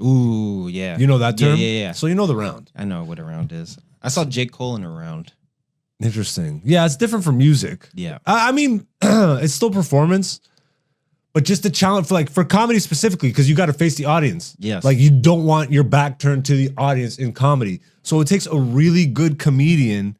Ooh, yeah. You know that term? Yeah. So you know the round. I know what a round is. I saw J. Cole in a round. Interesting. Yeah, it's different from music. Yeah. I mean, it's still performance, but just the challenge for comedy specifically, because you got to face the audience. Yes. Like you don't want your back turned to the audience in comedy. So it takes a really good comedian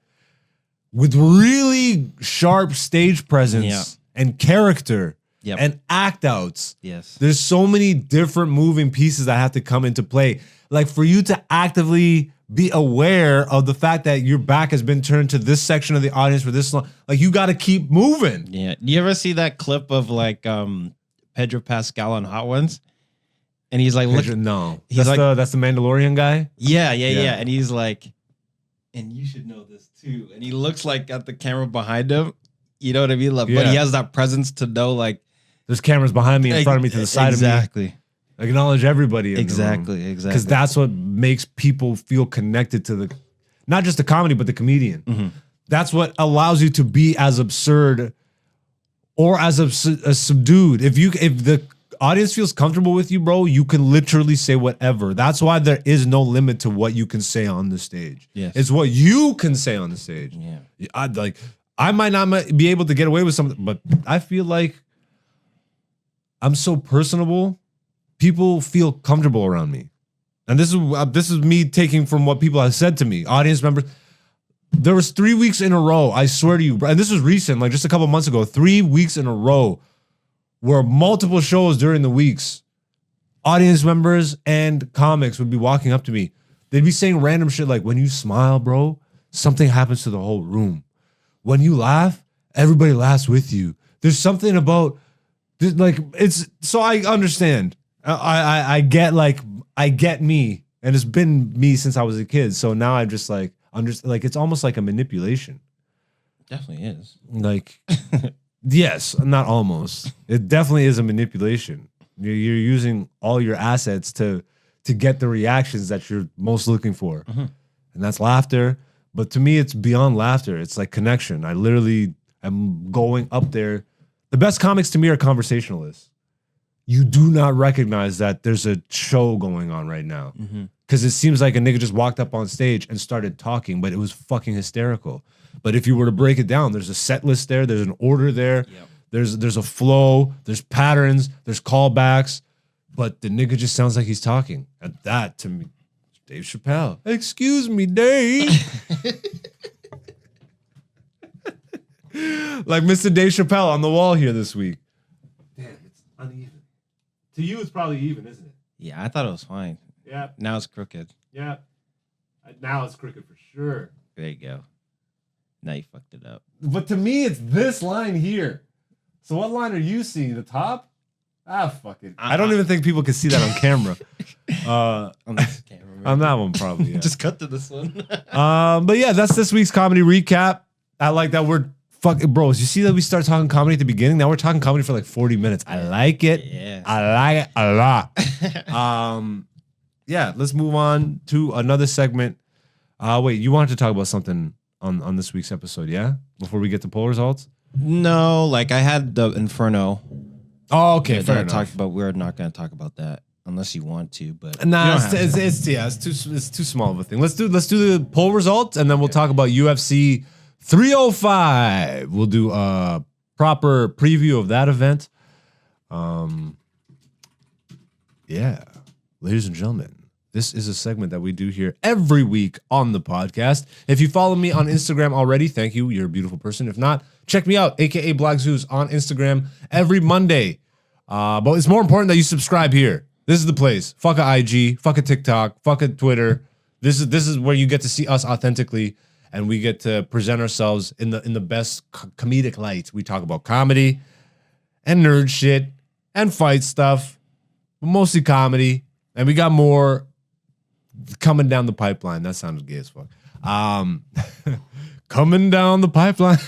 with really sharp stage presence and character and act outs. Yes. There's so many different moving pieces that have to come into play. Like for you to actively be aware of the fact that your back has been turned to this section of the audience for this long. Like you got to keep moving. Yeah. You ever see that clip of like Pedro Pascal on Hot Ones? And he's like, look, no, that's the Mandalorian guy. Yeah. And he's like, and you should know this too. And he looks like at the camera behind him. You know what I mean? Like, but he has that presence to know like there's cameras behind me, in front of me, to the side of me. Exactly. Acknowledge everybody. Exactly. Because that's what makes people feel connected to not just the comedy, but the comedian. That's what allows you to be as absurd or as subdued. If the audience feels comfortable with you, bro, you can literally say whatever. That's why there is no limit to what you can say on the stage. Yes. It's what you can say on the stage. Yeah. I might not be able to get away with something, but I feel like I'm so personable. People feel comfortable around me. And this is me taking from what people have said to me, audience members. There was 3 weeks in a row, I swear to you, and this was recent, like just a couple months ago, 3 weeks in a row where multiple shows during the weeks, audience members and comics would be walking up to me. They'd be saying random shit like, when you smile, bro, something happens to the whole room. When you laugh, everybody laughs with you. There's something about, like, it's, so I understand. I get me, and it's been me since I was a kid. So now I'm just like, it's almost like a manipulation. Definitely is. Like, yes, not almost. It definitely is a manipulation. You're using all your assets to get the reactions that you're most looking for, and that's laughter. But to me, it's beyond laughter. It's like connection. I literally am going up there. The best comics to me are conversationalists. You do not recognize that there's a show going on right now. Because it seems like a nigga just walked up on stage and started talking, but it was fucking hysterical. But if you were to break it down, there's a set list there, there's an order there, There's a flow. There's patterns. There's callbacks. But the nigga just sounds like he's talking. And that, to me, Dave Chappelle. Excuse me, Dave. Like Mr. Dave Chappelle on the wall here this week. Damn, it's uneven. To you, it's probably even, isn't it? Yeah, I thought it was fine. Yeah. Now it's crooked. Yeah. Now it's crooked for sure. There you go. Now you fucked it up. But to me, it's this line here. So what line are you seeing? The top? Ah, fuck it. I don't even think people can see that on camera. On this camera. On that one, probably. Yeah. Just cut to this one. But yeah, that's this week's comedy recap. I like that we're fucking bros. You see that we start talking comedy at the beginning? Now we're talking comedy for like 40 minutes. I like it. Yeah. I like it a lot. Yeah, let's move on to another segment. Wait, you wanted to talk about something on this week's episode, yeah? Before we get to poll results? No, like I had the Inferno. Oh, okay. Fair enough. But we're not going to talk about that unless you want to. But nah, it's too small of a thing. Let's do the poll results, and then we'll talk about UFC 305. We'll do a proper preview of that event. Yeah, ladies and gentlemen, this is a segment that we do here every week on the podcast. If you follow me on Instagram already, thank you. You're a beautiful person. If not, check me out, aka Black Zeus, on Instagram every Monday. But it's more important that you subscribe here. This is the place. Fuck a IG, fuck a TikTok, fuck a Twitter. This is where you get to see us authentically, and we get to present ourselves in the best comedic light. We talk about comedy and nerd shit and fight stuff, but mostly comedy. And we got more coming down the pipeline. That sounded gay as fuck. Coming down the pipeline.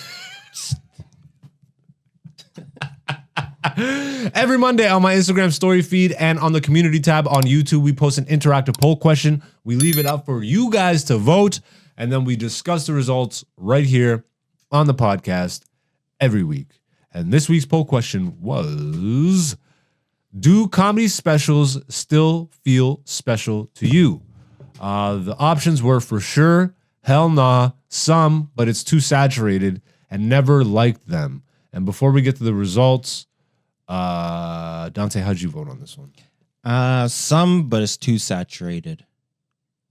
Every Monday on my Instagram story feed and on the community tab on YouTube, we post an interactive poll question. We leave it up for you guys to vote, and then we discuss the results right here on the podcast every week. And this week's poll question was, do comedy specials still feel special to you? The options were for sure, hell nah, some, but it's too saturated, and never liked them. And before we get to the results, Dante, how'd you vote on this one? Some, but it's too saturated.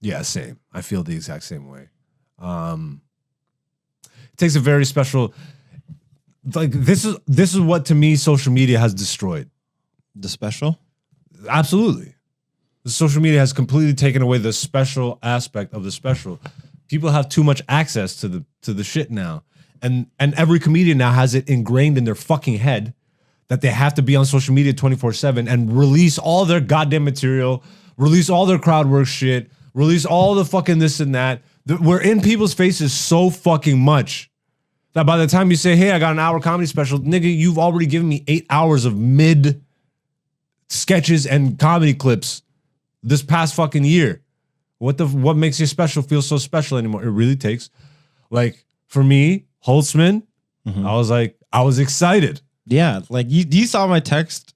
Yeah, same. I feel the exact same way. It takes a very special, like this is what to me social media has destroyed. The special? Absolutely. The social media has completely taken away the special aspect of the special. People have too much access to the shit now. And every comedian now has it ingrained in their fucking head that they have to be on social media 24/7 and release all their goddamn material, release all their crowd work shit, release all the fucking this and that. We're in people's faces so fucking much that by the time you say, hey, I got an hour comedy special, nigga, you've already given me 8 hours of mid sketches and comedy clips this past fucking year. What makes your special feel so special anymore? It really takes, like, for me, Holtzman, I was excited. Yeah, like you saw my text,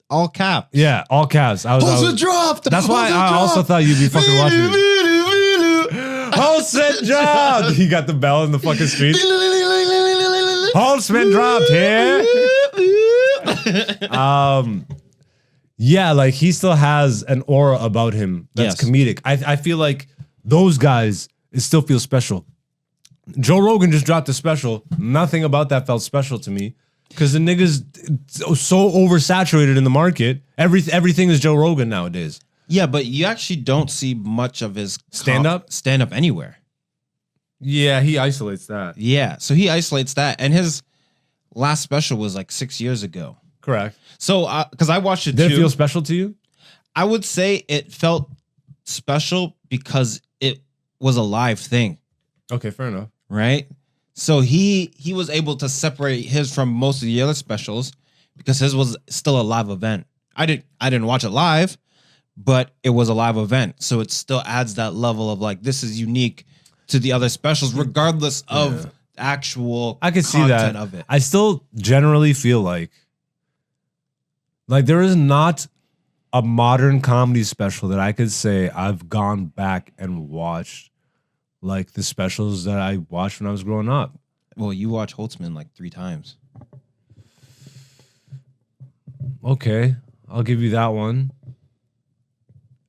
all caps. Yeah, all caps. Holtzman dropped. That's why I also thought you'd be fucking watching it. Holtzman dropped. He got the bell in the fucking street. Holtzman dropped here. Yeah, like he still has an aura about him that's comedic. I feel like those guys, it still feels special. Joe Rogan just dropped a special. Nothing about that felt special to me because the nigga's so oversaturated in the market. Everything is Joe Rogan nowadays. Yeah, but you actually don't see much of his stand-up anywhere. Yeah, he isolates that. Yeah, so he isolates that. And his last special was like 6 years ago. Correct. So, because I watched it too. Did it feel special to you? I would say it felt special because it was a live thing. Okay, fair enough. Right? So he was able to separate his from most of the other specials because his was still a live event. I didn't watch it live, but it was a live event. So it still adds that level of like, this is unique to the other specials, regardless of actual I can see that of it. I still generally feel like there is not a modern comedy special that I could say I've gone back and watched like the specials that I watched when I was growing up. Well, you watch Holtzman like 3 times. Okay, I'll give you that one.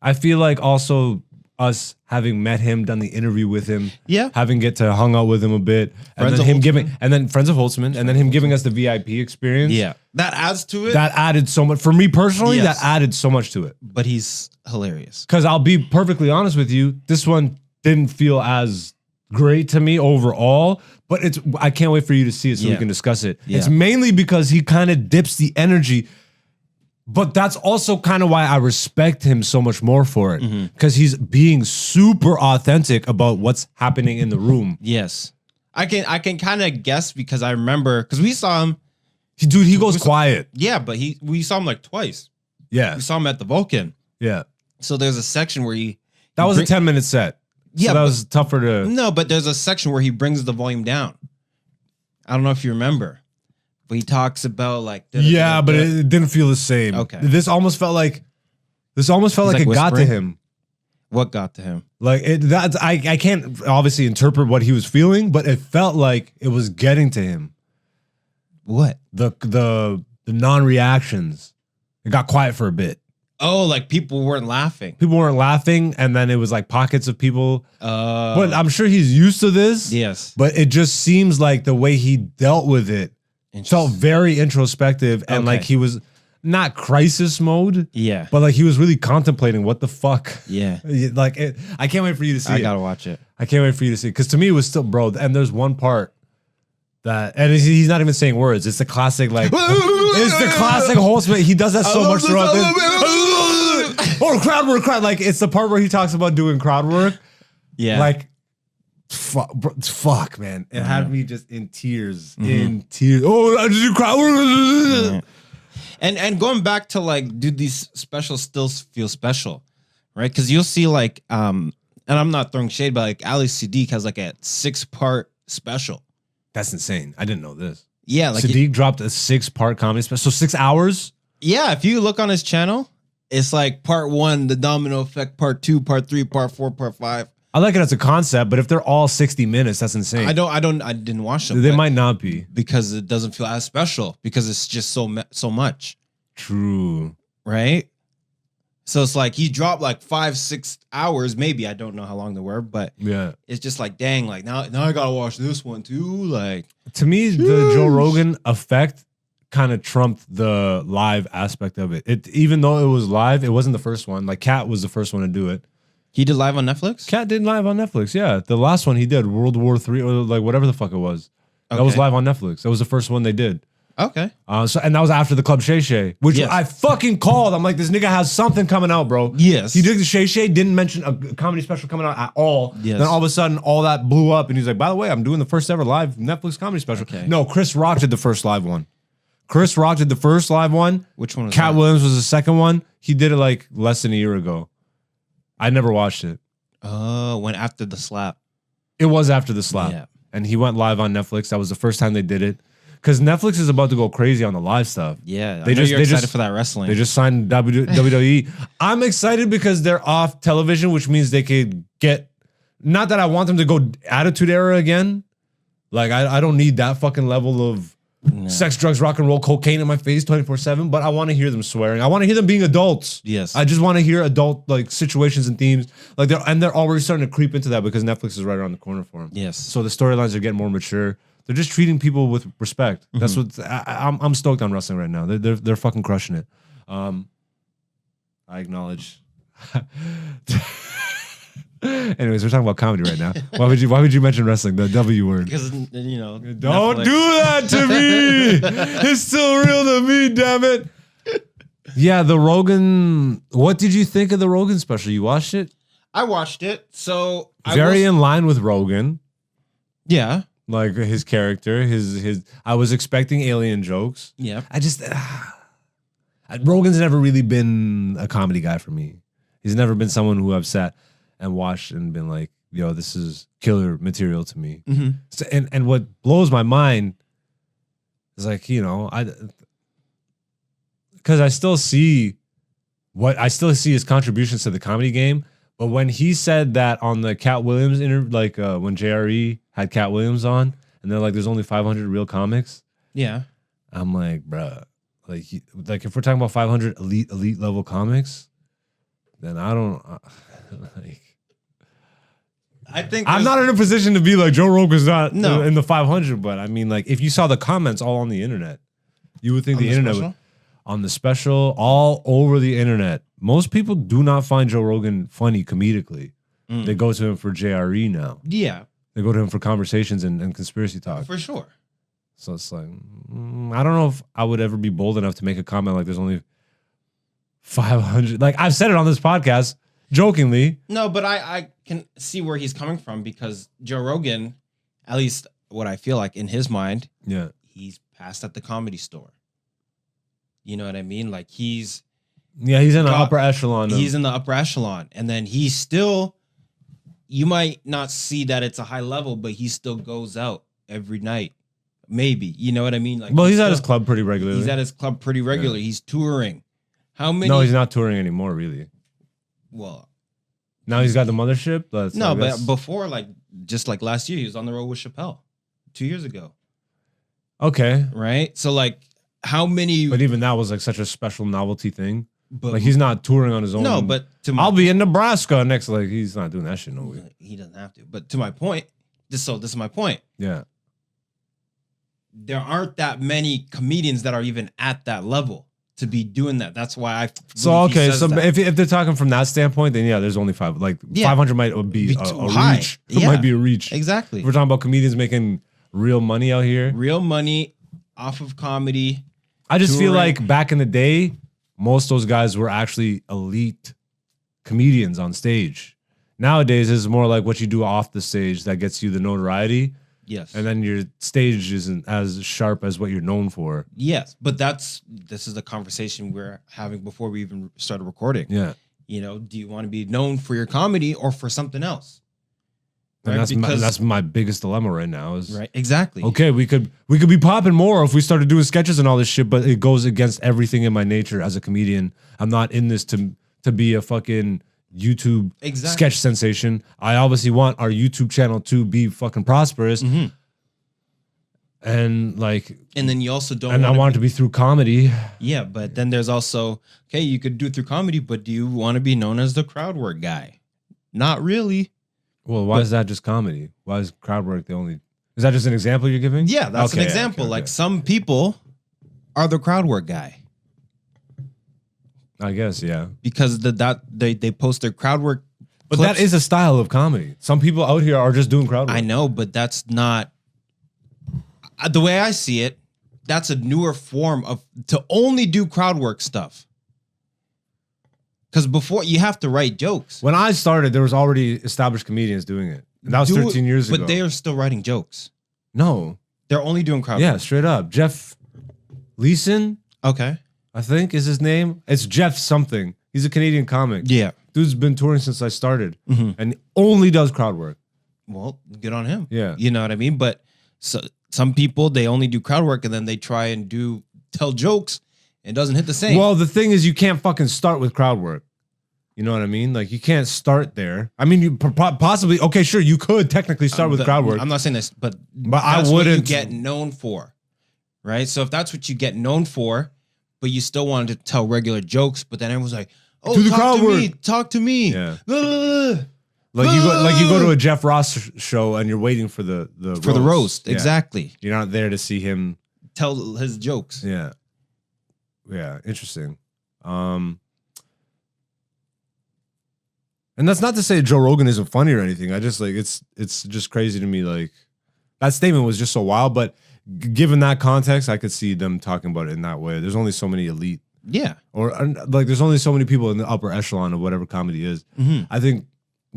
I feel like also us having met him, done the interview with him, having get to hung out with him a bit, and then him giving, and then Friends of Holtzman, and then him giving us the VIP experience. Yeah, that adds to it. That added so much for me personally. That added so much to it. But he's hilarious. Because I'll be perfectly honest with you, this one didn't feel as great to me overall. But I can't wait for you to see it so we can discuss it. It's mainly because he kind of dips the energy. But that's also kind of why I respect him so much more for it. Because he's being super authentic about what's happening in the room. Yes. I can kind of guess because I remember, because we saw him. Dude, he goes quiet. Yeah, but we saw him like twice. Yeah. We saw him at the Vulcan. Yeah. So there's a section where That was a 10-minute set. Yeah. So that was tougher to. No, but there's a section where he brings the volume down. I don't know if you remember. But he talks about like but it didn't feel the same. Okay. This almost felt like it got to him. What got to him? Like I can't obviously interpret what he was feeling, but it felt like it was getting to him. What? The non-reactions. It got quiet for a bit. Oh, like people weren't laughing. People weren't laughing, and then it was like pockets of people. But I'm sure he's used to this. Yes. But it just seems like the way he dealt with it felt very introspective, and like he was not crisis mode. Yeah. But like he was really contemplating what the fuck. Yeah. Like I can't wait for you to see it. I gotta watch it. I can't wait for you to see it. Because to me it was still, bro, and there's one part that, and he's not even saying words. It's the classic, like, it's the classic Holtzman. He does that so much throughout this. Oh, crowd work. Like, it's the part where he talks about doing crowd work. Yeah. Like, fuck, man. It had me just in tears. In tears. Oh, I just do crowd work. And going back to like, do these specials still feel special? Right? Because you'll see like, and I'm not throwing shade, but like Ali Siddiq has like a 6-part special. That's insane. I didn't know this. Yeah. Like Siddiq dropped a 6-part comedy special. So 6 hours? Yeah. If you look on his channel, it's like part 1, the domino effect, part 2, part 3, part 4, part 5. I like it as a concept, but if they're all 60 minutes, that's insane. I didn't watch them. They might not be. Because it doesn't feel as special because it's just so much. True. Right? So it's like he dropped like 5-6 hours, maybe. I don't know how long they were, but yeah, it's just like, dang, like now I gotta watch this one too. Like, to me, the Joe Rogan effect kind of trumped the live aspect of it. Even though it was live, it wasn't the first one. Like Cat was the first one to do it. He did live on Netflix? Cat did live on Netflix, yeah. The last one he did, World War III, or like whatever the fuck it was. That was live on Netflix. That was the first one they did. Okay. And that was after the Club Shay Shay, which I fucking called. I'm like, this nigga has something coming out, bro. Yes. He did the Shay Shay, didn't mention a comedy special coming out at all. Yes. Then all of a sudden, all that blew up, and he's like, by the way, I'm doing the first ever live Netflix comedy special. Okay. No, Chris Rock did the first live one. Chris Rock did the first live one. Which one was Cat that? Williams was the second one. He did it like less than a year ago. I never watched it. Oh, went after the slap. It was after the slap. Yeah. And he went live on Netflix. That was the first time they did it. Because Netflix is about to go crazy on the live stuff. Yeah, you're excited for that wrestling. They just signed WWE. I'm excited because they're off television, which means they could get. Not that I want them to go Attitude Era again. Like I don't need that fucking level of sex, drugs, rock and roll, cocaine in my face 24/7. But I want to hear them swearing. I want to hear them being adults. Yes, I just want to hear adult like situations and themes. Like they're already starting to creep into that because Netflix is right around the corner for them. Yes, so the storylines are getting more mature. They're just treating people with respect. That's what I'm stoked on wrestling right now. They're fucking crushing it. I acknowledge. Anyways, we're talking about comedy right now. Why would you mention wrestling? The W word. Because don't Netflix. Do that to me. It's still real to me. Damn it. Yeah, the Rogan. What did you think of the Rogan special? You watched it? I watched it. So very in line with Rogan. Yeah. Like his character, his. I was expecting alien jokes. Yeah, I just Rogan's never really been a comedy guy for me. He's never been someone who I've sat and watched and been like, yo, this is killer material to me. Mm-hmm. So, and what blows my mind is like, you know, because I still see his contributions to the comedy game. But when he said that on the Cat Williams interview, like when JRE had Cat Williams on, and they're like, "There's only 500 real comics." Yeah, I'm like, bruh, like if we're talking about 500 elite level comics, then I don't like. I think I'm not in a position to be like Joe Rogan's not in the 500, but I mean, like, if you saw the comments all on the internet, you would think the internet would, on the special, all over the internet. Most people do not find Joe Rogan funny comedically. They go to him for JRE now. Yeah. They go to him for conversations and conspiracy talk. For sure. So it's like, I don't know if I would ever be bold enough to make a comment like there's only 500. Like, I've said it on this podcast, jokingly. No, but I can see where he's coming from because Joe Rogan, at least what I feel like in his mind, he's passed at the Comedy Store. You know what I mean? Like he's in the upper echelon. He's in the upper echelon. And then he's still, you might not see that it's a high level, but he still goes out every night. Maybe. You know what I mean? Like, well, he's at his club pretty regularly. He's at his club pretty regularly. Yeah. He's touring. How many? No, he's not touring anymore, really. Well, now he's got the mothership. But before, like, just like last year, he was on the road with Chappelle 2 years ago. Okay. Right? So, like, how many? But even that was like such a special novelty thing. But like, he's not touring on his own. No, but I'll be in Nebraska next. Like, he's not doing that shit. No way. He doesn't have to. But to my point, this is my point. Yeah. There aren't that many comedians that are even at that level to be doing that. That's why I. So okay, so if they're talking from that standpoint, then yeah, there's only 5. Like 500 might be a reach. It might be a reach. Exactly. If we're talking about comedians making real money out here. Real money off of comedy. I just feel like back in the day, most of those guys were actually elite comedians on stage. Nowadays, it's more like what you do off the stage that gets you the notoriety. Yes. And then your stage isn't as sharp as what you're known for. Yes. But this is the conversation we're having before we even started recording. Yeah. You know, do you want to be known for your comedy or for something else? Right? And that's my biggest dilemma right now is right. Exactly. Okay, we could be popping more if we started doing sketches and all this shit, but it goes against everything in my nature as a comedian. I'm not in this to be a fucking YouTube sketch sensation. I obviously want our YouTube channel to be fucking prosperous. Mm-hmm. And like, and then you also don't. And I want it to be through comedy. Yeah, but then there's also you could do it through comedy, but do you want to be known as the crowd work guy? Not really. Well, why is that just comedy? Why is crowd work the only? Is that just an example you're giving? Yeah, that's an example. Like some people are the crowd work guy. I guess, yeah. Because they post their crowd work. But clips. That is a style of comedy. Some people out here are just doing crowd work. I know, but that's not the way I see it. That's a newer form to only do crowd work stuff. Because before you have to write jokes. When I started, there was already established comedians doing it. And that was 13 years ago. But they are still writing jokes. No. They're only doing crowd work. Yeah, straight up. Jeff Leeson. Okay. I think is his name. It's Jeff something. He's a Canadian comic. Yeah. Dude's been touring since I started. Mm-hmm. And only does crowd work. Well, good on him. Yeah. You know what I mean? But some people, they only do crowd work and then they try and tell jokes. It doesn't hit the same. Well, the thing is, you can't fucking start with crowd work. You know what I mean? Like, you can't start there. I mean, you possibly, okay, sure, you could technically start with crowd work. I'm not saying this, but I wouldn't. What you get known for, right? So if that's what you get known for, but you still wanted to tell regular jokes, but then everyone's like, "Oh, talk to me." Yeah. Like you go to a Jeff Ross show and you're waiting for the roast. Yeah. Exactly. You're not there to see him tell his jokes. Yeah. Yeah, interesting. And that's not to say Joe Rogan isn't funny or anything. I just like it's just crazy to me. Like that statement was just so wild, but given that context, I could see them talking about it in that way. There's only so many elite, or like there's only so many people in the upper echelon of whatever comedy is. Mm-hmm. I think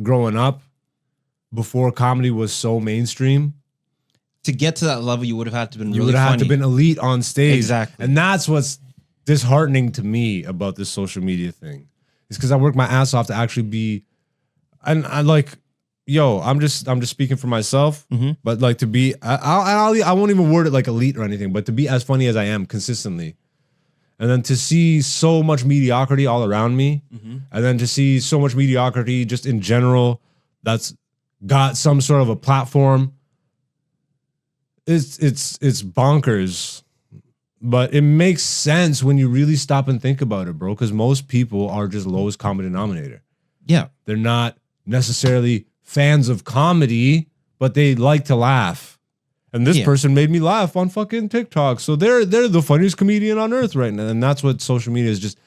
growing up, before comedy was so mainstream, to get to that level, you would have had to been really. You would have had to been elite on stage, exactly, and that's what's disheartening to me about this social media thing. It's because I work my ass off to actually be, and I like, I'm just speaking for myself, mm-hmm. but like to be, I won't even word it like elite or anything, but to be as funny as I am consistently, and then to see so much mediocrity all around me, mm-hmm. and then to see so much mediocrity just in general that's got some sort of a platform, it's bonkers. But it makes sense when you really stop and think about it, bro, because most people are just lowest common denominator. Yeah. They're not necessarily fans of comedy, but they like to laugh. And this person made me laugh on fucking TikTok. So they're the funniest comedian on earth right now. And that's what social media is just.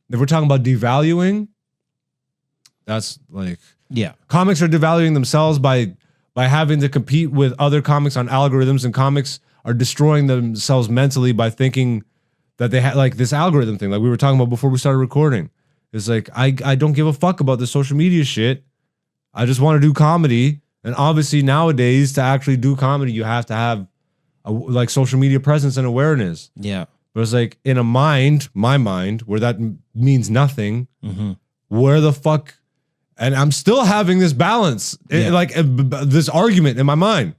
If we're talking about devaluing, that's like, comics are devaluing themselves by having to compete with other comics on algorithms, and comics are destroying themselves mentally by thinking that they have like this algorithm thing, like we were talking about before we started recording. It's like, I don't give a fuck about the social media shit. I just want to do comedy. And obviously nowadays, to actually do comedy, you have to have like social media presence and awareness. Yeah. But it's like in my mind, where that means nothing, where the fuck, and I'm still having this balance, this argument in my mind.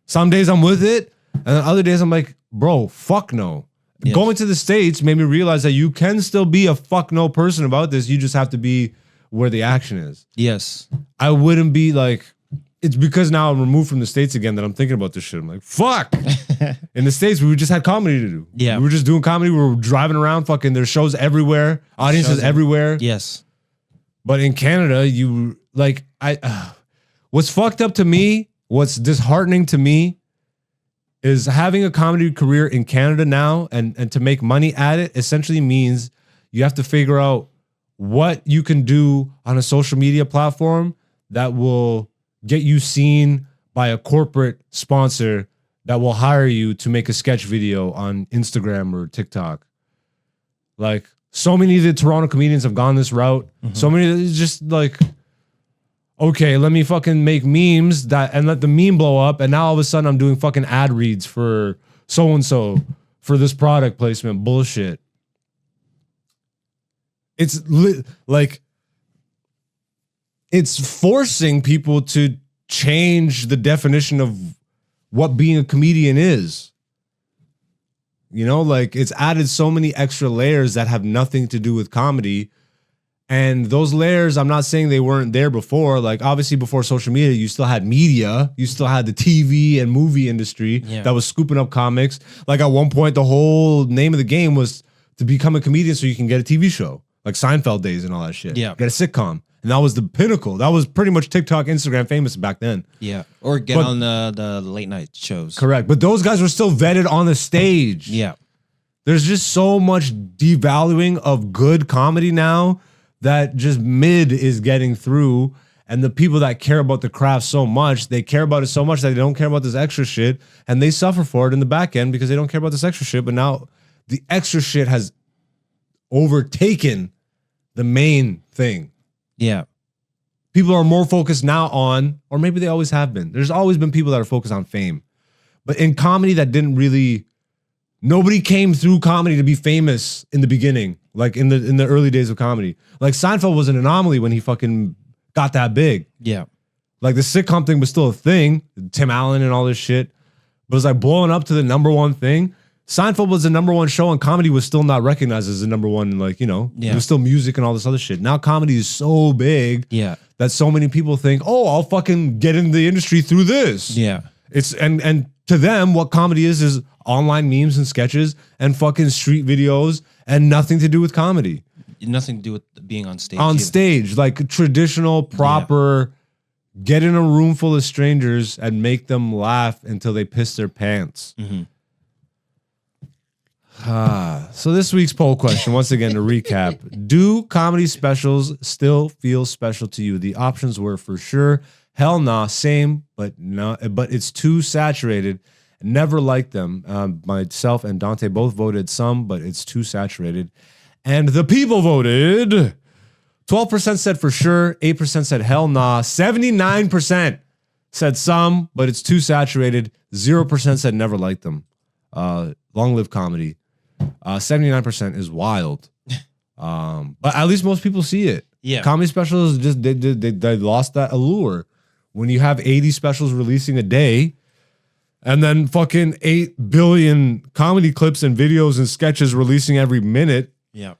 Some days I'm with it, and then other days I'm like, bro, fuck no. Yes. Going to the States made me realize that you can still be a fuck no person about this. You just have to be where the action is. Yes. I wouldn't be like, it's because now I'm removed from the States again that I'm thinking about this shit. I'm like, fuck. In the States, we just had comedy to do. Yeah. We were just doing comedy. We were driving around, fucking, there's shows everywhere, audiences everywhere. Yes. But in Canada, you, like, what's fucked up to me, what's disheartening to me, is having a comedy career in Canada now and to make money at it essentially means you have to figure out what you can do on a social media platform that will get you seen by a corporate sponsor that will hire you to make a sketch video on Instagram or TikTok. Like, so many of the Toronto comedians have gone this route. So many, it's just like, okay, let me fucking make memes and let the meme blow up. And now all of a sudden I'm doing fucking ad reads for so-and-so for this product placement bullshit. It's it's forcing people to change the definition of what being a comedian is. You know, like, it's added so many extra layers that have nothing to do with comedy. And those layers, I'm not saying they weren't there before. Like, obviously before social media, you still had media. You still had the TV and movie industry that was scooping up comics. Like, at one point, the whole name of the game was to become a comedian so you can get a TV show. Like Seinfeld days and all that shit. Yeah. Get a sitcom. And that was the pinnacle. That was pretty much TikTok, Instagram famous back then. Yeah. Or get on the late night shows. Correct. But those guys were still vetted on the stage. Yeah. There's just so much devaluing of good comedy now that just mid is getting through. And the people that care about the craft so much, they care about it so much that they don't care about this extra shit. And they suffer for it in the back end because they don't care about this extra shit. But now the extra shit has overtaken the main thing. Yeah. People are more focused now on, or maybe they always have been. There's always been people that are focused on fame. But in comedy that didn't really, nobody came through comedy to be famous in the beginning, like in the early days of comedy. Like Seinfeld was an anomaly when he fucking got that big. Yeah. Like the sitcom thing was still a thing, Tim Allen and all this shit. But it was like blowing up to the number one thing. Seinfeld was the number one show and comedy was still not recognized as the number one, like, you know, it was still music and all this other shit. Now comedy is so big that so many people think, oh, I'll fucking get into the industry through this. Yeah. It's and to them, what comedy is online memes and sketches and fucking street videos and nothing to do with comedy. Nothing to do with being on stage. On stage, like traditional, proper, get in a room full of strangers and make them laugh until they piss their pants. So this week's poll question, once again, to recap, do comedy specials still feel special to you? The options were for sure, hell nah, same, but it's too saturated. Never liked them. Myself and Dante both voted some, but it's too saturated. And the people voted. 12% said for sure, 8% said hell nah, 79% said some, but it's too saturated. 0% said never liked them. Long live comedy. 79% is wild. But at least most people see it. Yeah. Comedy specials just they lost that allure. When you have 80 specials releasing a day, and then fucking 8 billion comedy clips and videos and sketches releasing every minute. Yeah.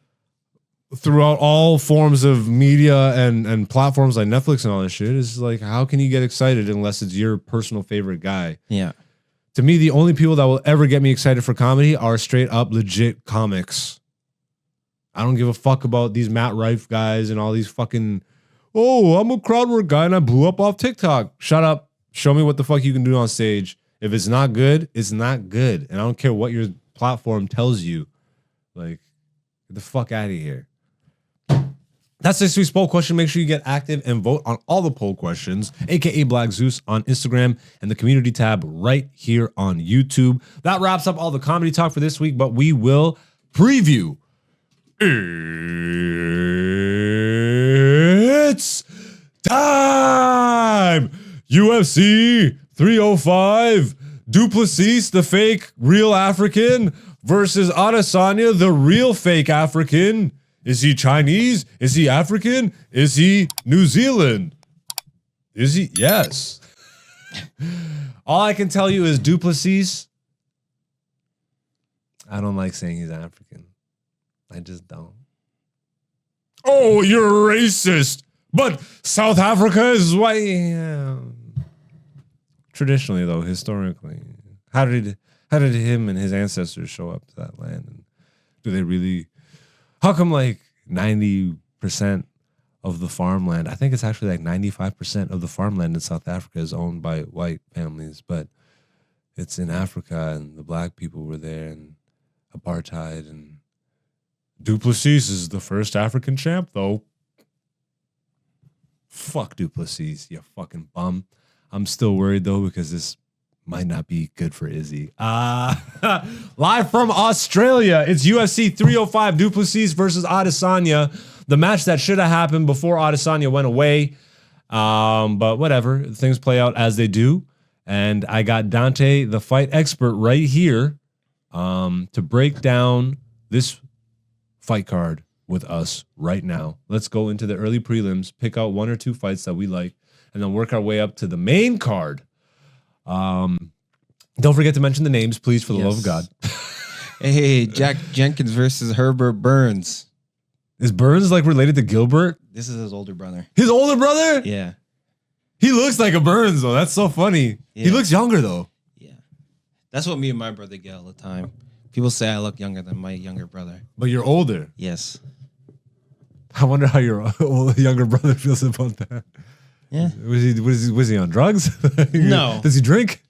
Throughout all forms of media and platforms like Netflix and all this shit, it's like, how can you get excited unless it's your personal favorite guy? Yeah. To me, the only people that will ever get me excited for comedy are straight up legit comics. I don't give a fuck about these Matt Rife guys and all these fucking, oh, I'm a crowd work guy and I blew up off TikTok. Shut up. Show me what the fuck you can do on stage. If it's not good, it's not good. And I don't care what your platform tells you. Like, get the fuck out of here. That's the 6 Weeks poll question. Make sure you get active and vote on all the poll questions, aka Black Zeus on Instagram and the community tab right here on YouTube. That wraps up all the comedy talk for this week, but we will preview. It's time! UFC 305, Duplessis, the fake real African, versus Adesanya, the real fake African. Is he Chinese? Is he African? Is he New Zealand? Is he? Yes. All I can tell you is Duplessis. I don't like saying he's African. I just don't. Oh, you're racist. But South Africa is white. Yeah. Traditionally, though, historically, how did him and his ancestors show up to that land? And do they really? How come like 90% of the farmland, I think it's actually like 95% of the farmland in South Africa is owned by white families, but it's in Africa and the black people were there and apartheid, and Duplessis is the first African champ though. Fuck Duplessis, you fucking bum. I'm still worried though because this might not be good for Izzy. Live from Australia, it's UFC 305, Duplessis versus Adesanya. The match that should have happened before Adesanya went away. But whatever, things play out as they do. And I got Dante, the fight expert, right here to break down this fight card with us right now. Let's go into the early prelims, pick out 1 or 2 fights that we like, and then work our way up to the main card. Don't forget to mention the names, please, for the love of God. Hey, Jack Jenkins versus Herbert Burns. Is Burns like related to Gilbert? This is his older brother. His older brother? Yeah. He looks like a Burns, though. That's so funny. Yeah. He looks younger, though. Yeah. That's what me and my brother get all the time. People say I look younger than my younger brother. But you're older. Yes. I wonder how your younger brother feels about that. Yeah. Was he on drugs? No. Does he drink?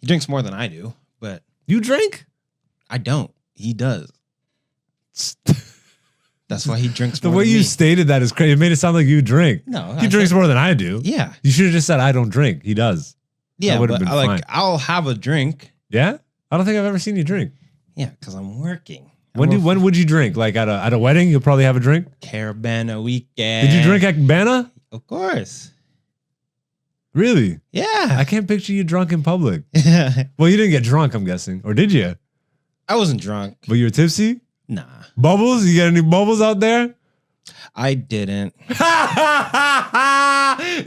He drinks more than I do, but you drink? I don't. He does. That's why he drinks more The way than you me. stated that is crazy. It made it sound like you drink. No. He drinks more than I do. Yeah. You should have just said, I don't drink. He does. Yeah, but been fine. I'll have a drink. Yeah? I don't think I've ever seen you drink. Yeah, because I'm working. When would you drink? Like at a wedding, you'll probably have a drink? Carabana weekend. Did you drink at Cabana? Of course. Really? Yeah. I can't picture you drunk in public. Well, you didn't get drunk, I'm guessing. Or did you? I wasn't drunk. But you were tipsy? Nah. Bubbles? You got any bubbles out there? I didn't. It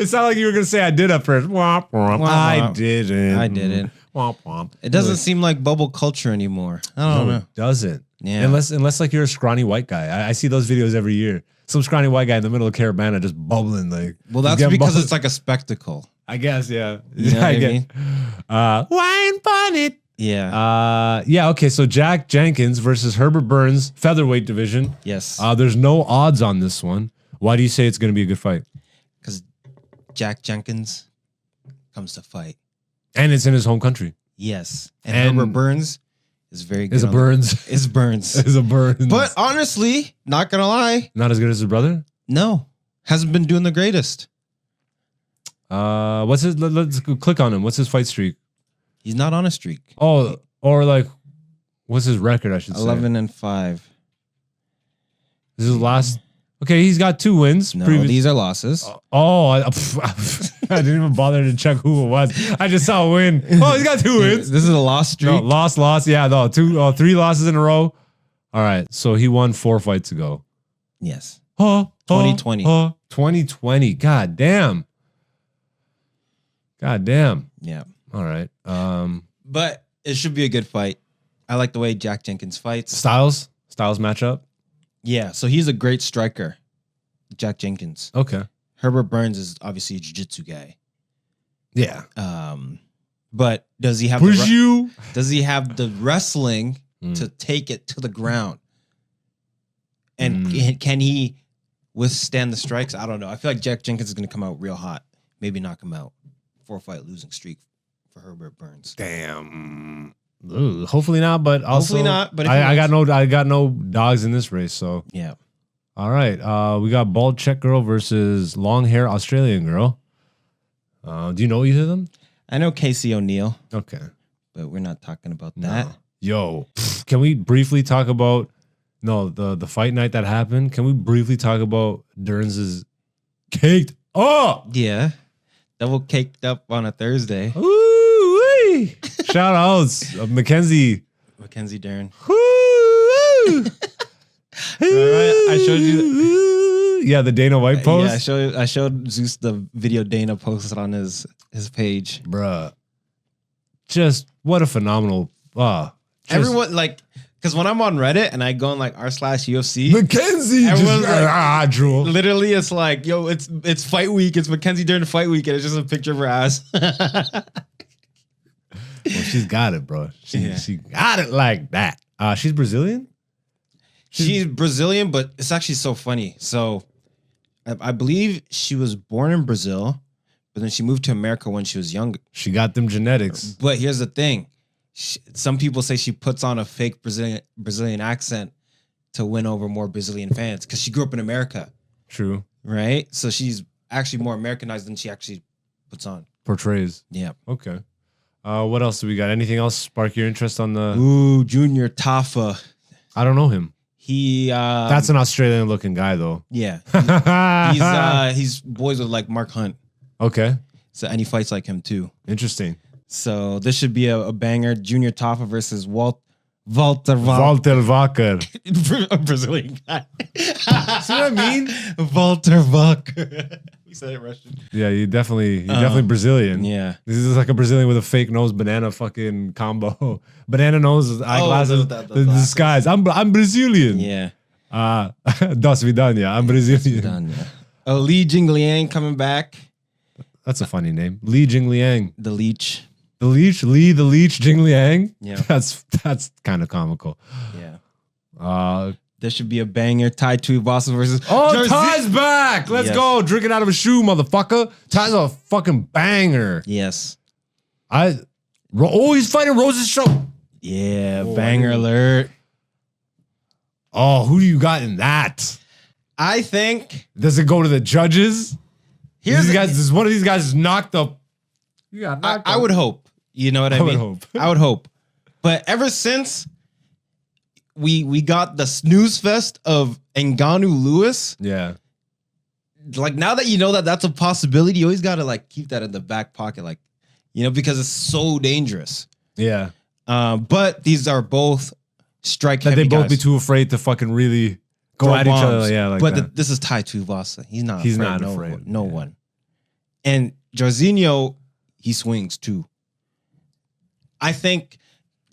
sounded like you were going to say I did at first. Womp, womp. Womp, I didn't. I didn't. Womp, womp. It doesn't seem like bubble culture anymore. I don't know. It doesn't. Yeah. Unless like you're a scrawny white guy. I see those videos every year. Some scrawny white guy in the middle of Caravana just bubbling like. Well, that's because it's like a spectacle. I guess, yeah. You know what I mean? Wine bonnet. Yeah. Yeah, okay, so Jack Jenkins versus Herbert Burns, featherweight division. Yes. There's no odds on this one. Why do you say it's going to be a good fight? Because Jack Jenkins comes to fight. And it's in his home country. Yes. And Herbert Burns is very good. Is a Burns. Is Burns. Is a Burns. But honestly, not going to lie. Not as good as his brother? No. Hasn't been doing the greatest. What's his? Let's click on him. What's his fight streak? He's not on a streak. Oh, or like, what's his record? I should say 11-5. This is his last. Okay, he's got 2 wins. No, these are losses. I didn't even bother to check who it was. I just saw a win. Oh, he's got 2 wins. This is a loss streak. No, loss. Yeah, no, 3 losses in a row. All right, so he won 4 fights ago. Yes. 2020. 2020. God damn. Yeah. All right. But it should be a good fight. I like the way Jack Jenkins fights. Styles matchup. Yeah, so he's a great striker, Jack Jenkins. Okay. Herbert Burns is obviously a jiu-jitsu guy. Yeah. But does he have does he have the wrestling to take it to the ground? And can he withstand the strikes? I don't know. I feel like Jack Jenkins is going to come out real hot. Maybe knock him out. 4-fight losing streak for Herbert Burns. Damn. Ooh, hopefully not, but also hopefully not. But I got no dogs in this race. So yeah. All right. We got bald Czech girl versus long hair Australian girl. Do you know either of them? I know Casey O'Neill. Okay. But we're not talking about that. Yo, can we briefly talk about the fight night that happened? Can we briefly talk about Dern's caked up? Yeah. Double caked up on a Thursday. Ooh-wee. Shout outs. Mackenzie Dern. I showed you. Yeah, the Dana White post. Yeah, I showed Zeus the video Dana posted on his page. Bruh. Just what a phenomenal. Everyone because when I'm on Reddit and I go on r/UFC, Mackenzie, everyone's drool. Literally, it's like, yo, it's fight week. It's Mackenzie during fight week, and it's just a picture of her ass. Well, she's got it, bro. She got it like that. She's Brazilian? She's Brazilian, but it's actually so funny. So I believe she was born in Brazil, but then she moved to America when she was young. She got them genetics. But here's the thing. Some people say she puts on a fake Brazilian accent to win over more Brazilian fans because she grew up in America. True. Right? So she's actually more Americanized than she actually puts on. Portrays. Yeah. Okay. What else do we got? Anything else spark your interest on the... Ooh, Junior Tafa. I don't know him. He... That's an Australian looking guy though. Yeah. He's boys with Mark Hunt. Okay. So, and he fights like him too. Interesting. So this should be a banger. Junior Tafa versus Walter Walker. A Brazilian guy. See what I mean? Walter Walker. We said it Russian. Yeah, you're definitely Brazilian. Yeah. This is like a Brazilian with a fake nose banana fucking combo. Banana nose, eyeglasses, the disguise. I'm Brazilian. Yeah. Das vidania. I'm Brazilian. Li Jingliang coming back. That's a funny name. Li Jingliang. The Leech. The Leech, Lee the Leech, Jing Liang. Yeah, that's kind of comical. Yeah. There should be a banger. Tai Tuivasa versus. Ty's back. Let's go. Drinking out of a shoe, motherfucker. Ty's a fucking banger. Yes. He's fighting Rose's show. Yeah, banger alert. Oh, who do you got in that? I think. Does it go to the judges? Does one of these guys knocked up? Yeah, I would hope. You know what I mean? I would hope. But ever since we got the snooze fest of Ngannou Lewis, yeah. Now that you know that that's a possibility, you always gotta keep that in the back pocket, because it's so dangerous. Yeah. But these are both strike heavy they both guys. Be too afraid to fucking really go at each other. Yeah, but this is Tai Tuivasa. He's not afraid. No yeah. one. And Jairzinho, he swings too. I think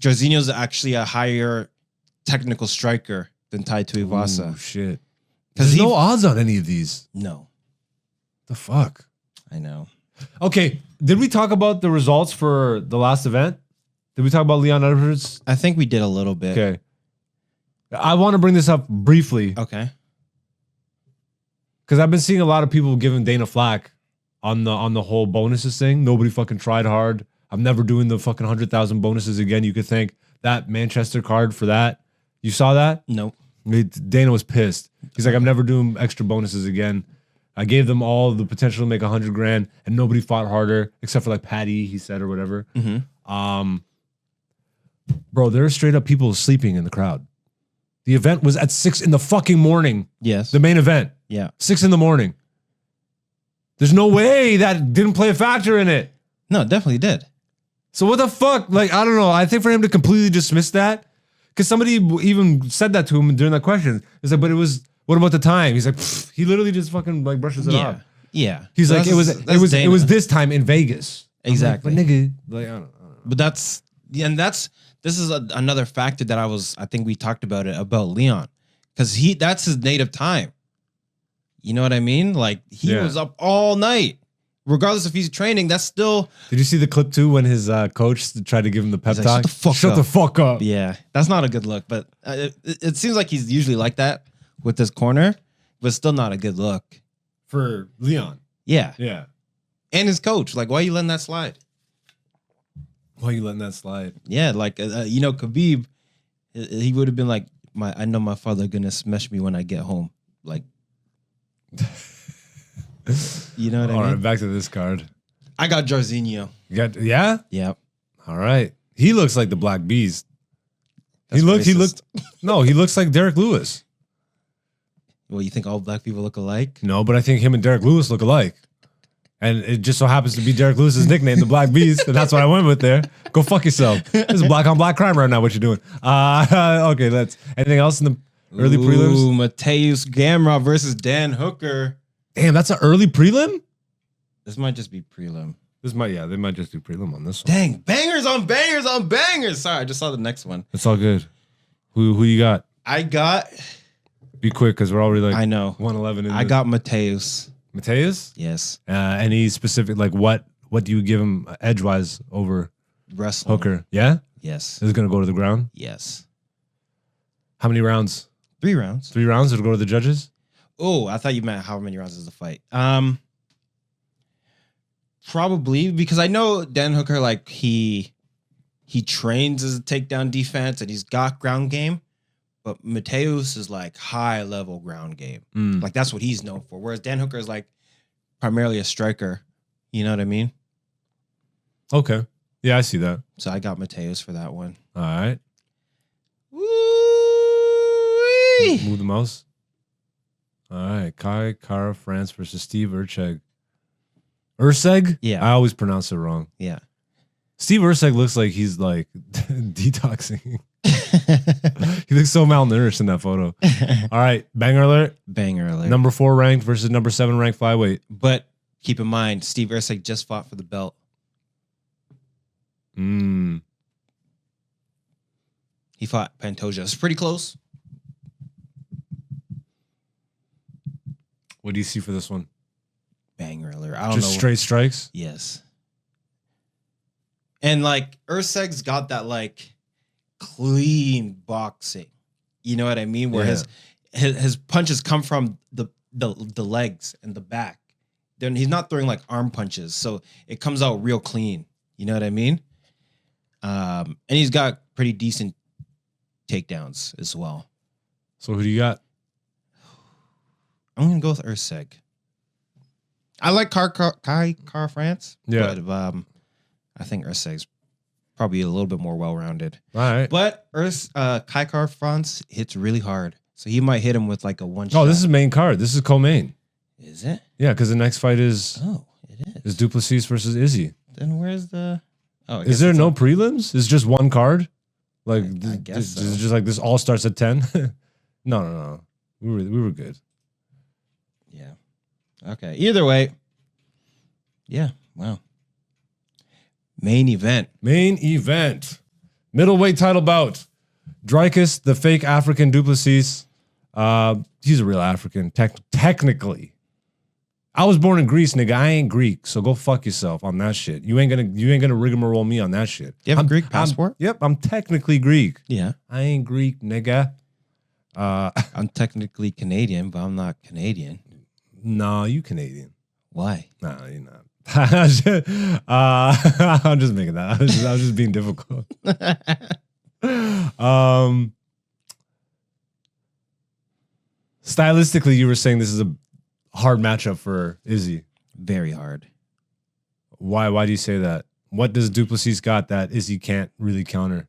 Jairzinho's actually a higher technical striker than Tai Tuivasa. Oh shit! There's no odds on any of these. No. The fuck? I know. Okay, did we talk about the results for the last event? Did we talk about Leon Edwards? I think we did a little bit. Okay. I want to bring this up briefly. Okay. Because I've been seeing a lot of people giving Dana flack on the whole bonuses thing. Nobody fucking tried hard. I'm never doing the fucking 100,000 bonuses again. You could thank that Manchester card for that. You saw that? No. Dana was pissed. He's like, I'm never doing extra bonuses again. I gave them all the potential to make 100 grand, and nobody fought harder except for Patty, he said, or whatever. Mm-hmm. Bro, there are straight up people sleeping in the crowd. The event was at 6 in the fucking morning. Yes. The main event. Yeah. 6 in the morning. There's no way that didn't play a factor in it. No, it definitely did. So what the fuck? I don't know. I think for him to completely dismiss that, because somebody even said that to him during that question. It's like, but what about the time? He's like, he literally just fucking brushes it off. Yeah. He's like, it was this time in Vegas. Exactly. Like, but nigga, I don't know. But this is another factor that I think we talked about it about Leon, because that's his native time. You know what I mean? He was up all night regardless if he's training, that's still. Did you see the clip too when his coach tried to give him the pep talk? Like, Shut the fuck up. Yeah, that's not a good look. But it seems like he's usually like that with this corner, but still not a good look For Leon. Yeah, Yeah. and his coach. Like, why are you letting that slide? Why are you letting that slide? Yeah, like Khabib, he would have been like, I know my father gonna smash me when I get home. Like, you know what I mean? All right, back to this card. I got Jairzinho. Yeah? Yeah. All right. He looks like the Black Beast. That's he looked no, he looks like Derek Lewis. Well, you think all black people look alike? No, but I think him and Derek Lewis look alike. And it just so happens to be Derek Lewis's nickname, the Black Beast, and that's what I went with there. Go fuck yourself. This is black on black crime right now. What you doing? Okay, let's. Anything else in the early prelims? Ooh, Mateus Gamrot versus Dan Hooker. Damn, that's an early prelim. This might just be prelim. They might just do prelim on this one. Dang, bangers on bangers on bangers. Sorry, I just saw the next one. It's all good. Who you got? I got. Be quick, because we're already like I know 111. I got Mateus. Mateus? Yes. Any specific, like what do you give him edge-wise over Wrestling. Hooker? Yeah? Yes. Is it going to go to the ground? Yes. How many rounds? 3 rounds. 3 rounds? It'll go to the judges? Oh, I thought you meant how many rounds is the fight. Probably, because I know Dan Hooker, like he trains as a takedown defense and he's got ground game, but Mateus is like high level ground game. Like that's what he's known for. Whereas Dan Hooker is like primarily a striker. You know what I mean? Okay. Yeah, I see that. So I got Mateus for that one. All right. Woo-wee. Move the mouse. All right. Kai Kara France versus Steve Urcheg. Urseg? Yeah. I always pronounce it wrong. Yeah. Steve Urseg looks like he's like detoxing. He looks so malnourished in that photo. All right. Banger alert. Banger alert. Number 4 ranked versus number 7 ranked flyweight. But keep in mind, Steve Ursig just fought for the belt. Mm. He fought Pantoja. It's pretty close. What do you see for this one? Banger alert. I don't Just know. straight strikes? Yes. And like Urseg's got that like clean boxing. You know what I mean? Where his punches come from the legs and the back. Then he's not throwing like arm punches, so it comes out real clean. You know what I mean? And he's got pretty decent takedowns as well. So who do you got? I'm gonna go with Urseg. I like Kai Car France. Yeah. But I think Urseg's probably a little bit more well-rounded. All right. But Kai Car France hits really hard. So he might hit him with like a one shot. Oh, this is main card. This is co-main. Is it? Yeah, because the next fight is it is Duplessis versus Izzy. Then where's the I Is guess there it's no prelims? It's just one card? Like I guess so. it's just like this all starts at 10? No. We were good. Yeah. Okay. Either way. Yeah. Wow. Main event. Middleweight title bout. Dricus, the fake African Duplessis. He's a real African, technically. I was born in Greece, nigga. I ain't Greek, so go fuck yourself on that shit. You ain't gonna rigmarole me on that shit. You have a Greek passport? Yep, I'm technically Greek. Yeah. I ain't Greek, nigga. I'm technically Canadian, but I'm not Canadian. No, you Canadian. Why? No, you're not. I'm just making that. I was just being difficult. Stylistically, you were saying this is a hard matchup for Izzy. Very hard. Why do you say that? What does Duplessis got that Izzy can't really counter?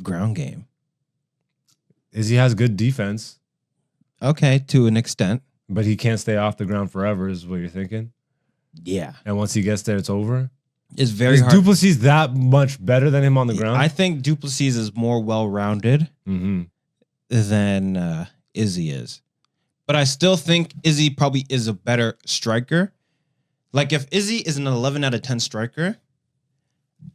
Ground game. Izzy has good defense, Okay, to an extent. but he can't stay off the ground forever, is what you're thinking. Yeah. And once he gets there, it's over. It's very Is hard. Duplessis that much better than him on the ground? I think Duplessis is more well-rounded Mm-hmm. than Izzy is. But I still think Izzy probably is a better striker. Like if Izzy is an 11 out of 10 striker,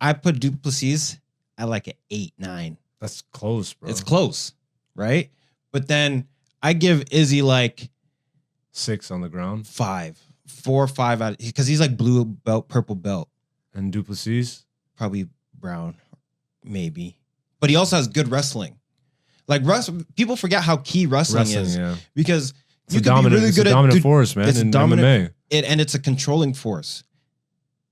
I put Duplessis at like an 8, 9. That's close, bro. It's close, right? But then I give Izzy like 6 on the ground. 5 4 or 5 out because he's like blue belt, purple belt, And Duplessis? probably brown, maybe. But he also has good wrestling. Like people forget how key wrestling is because it's a dominant force, man. It's in dominant, MMA. and it's a controlling force.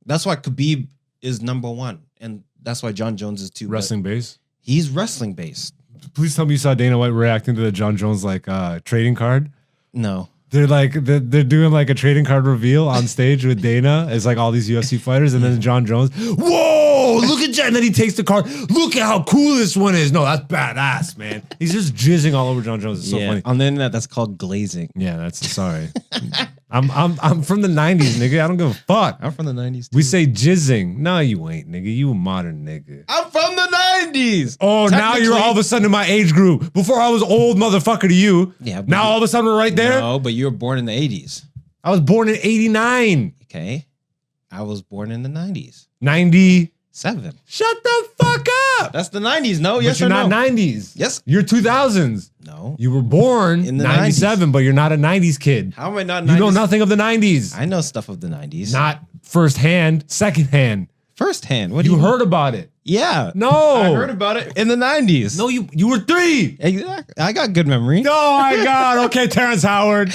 That's why Khabib is number 1, and that's why John Jones is too. Wrestling base. He's wrestling based. Please tell me you saw Dana White reacting to the John Jones like trading card. No. They're like they're doing like a trading card reveal on stage with Dana. It's like all these UFC fighters, and then John Jones. Whoa! Look at that! And then he takes the card. Look at how cool this one is. No, that's badass, man. He's just jizzing all over John Jones. It's so funny. On the internet, that's called glazing. Yeah, that's sorry. I'm from the 90s, nigga. I don't give a fuck. I'm from the 90s. Too. We say jizzing. No, you ain't, nigga. You a modern nigga. I'm from the 90s. Oh, now you're all of a sudden in my age group. Before I was old motherfucker to you. Yeah. Now all of a sudden we're right there. No, but you were born in the 80s. I was born in 89. Okay. I was born in the 90s. 97. Shut the fuck up. That's the 90s. No, But yes you're or not no? 90s. Yes. You're 2000s. No. You were born In the 97, but you're not a 90s kid. How am I not 90s? You know nothing of the 90s. I know stuff of the 90s. Not firsthand, secondhand. Firsthand. What do You you heard about it. Yeah. No. I heard about it in the 90s. No, you were 3. Exactly. I got good memory. Oh my God. Okay, Terrence Howard.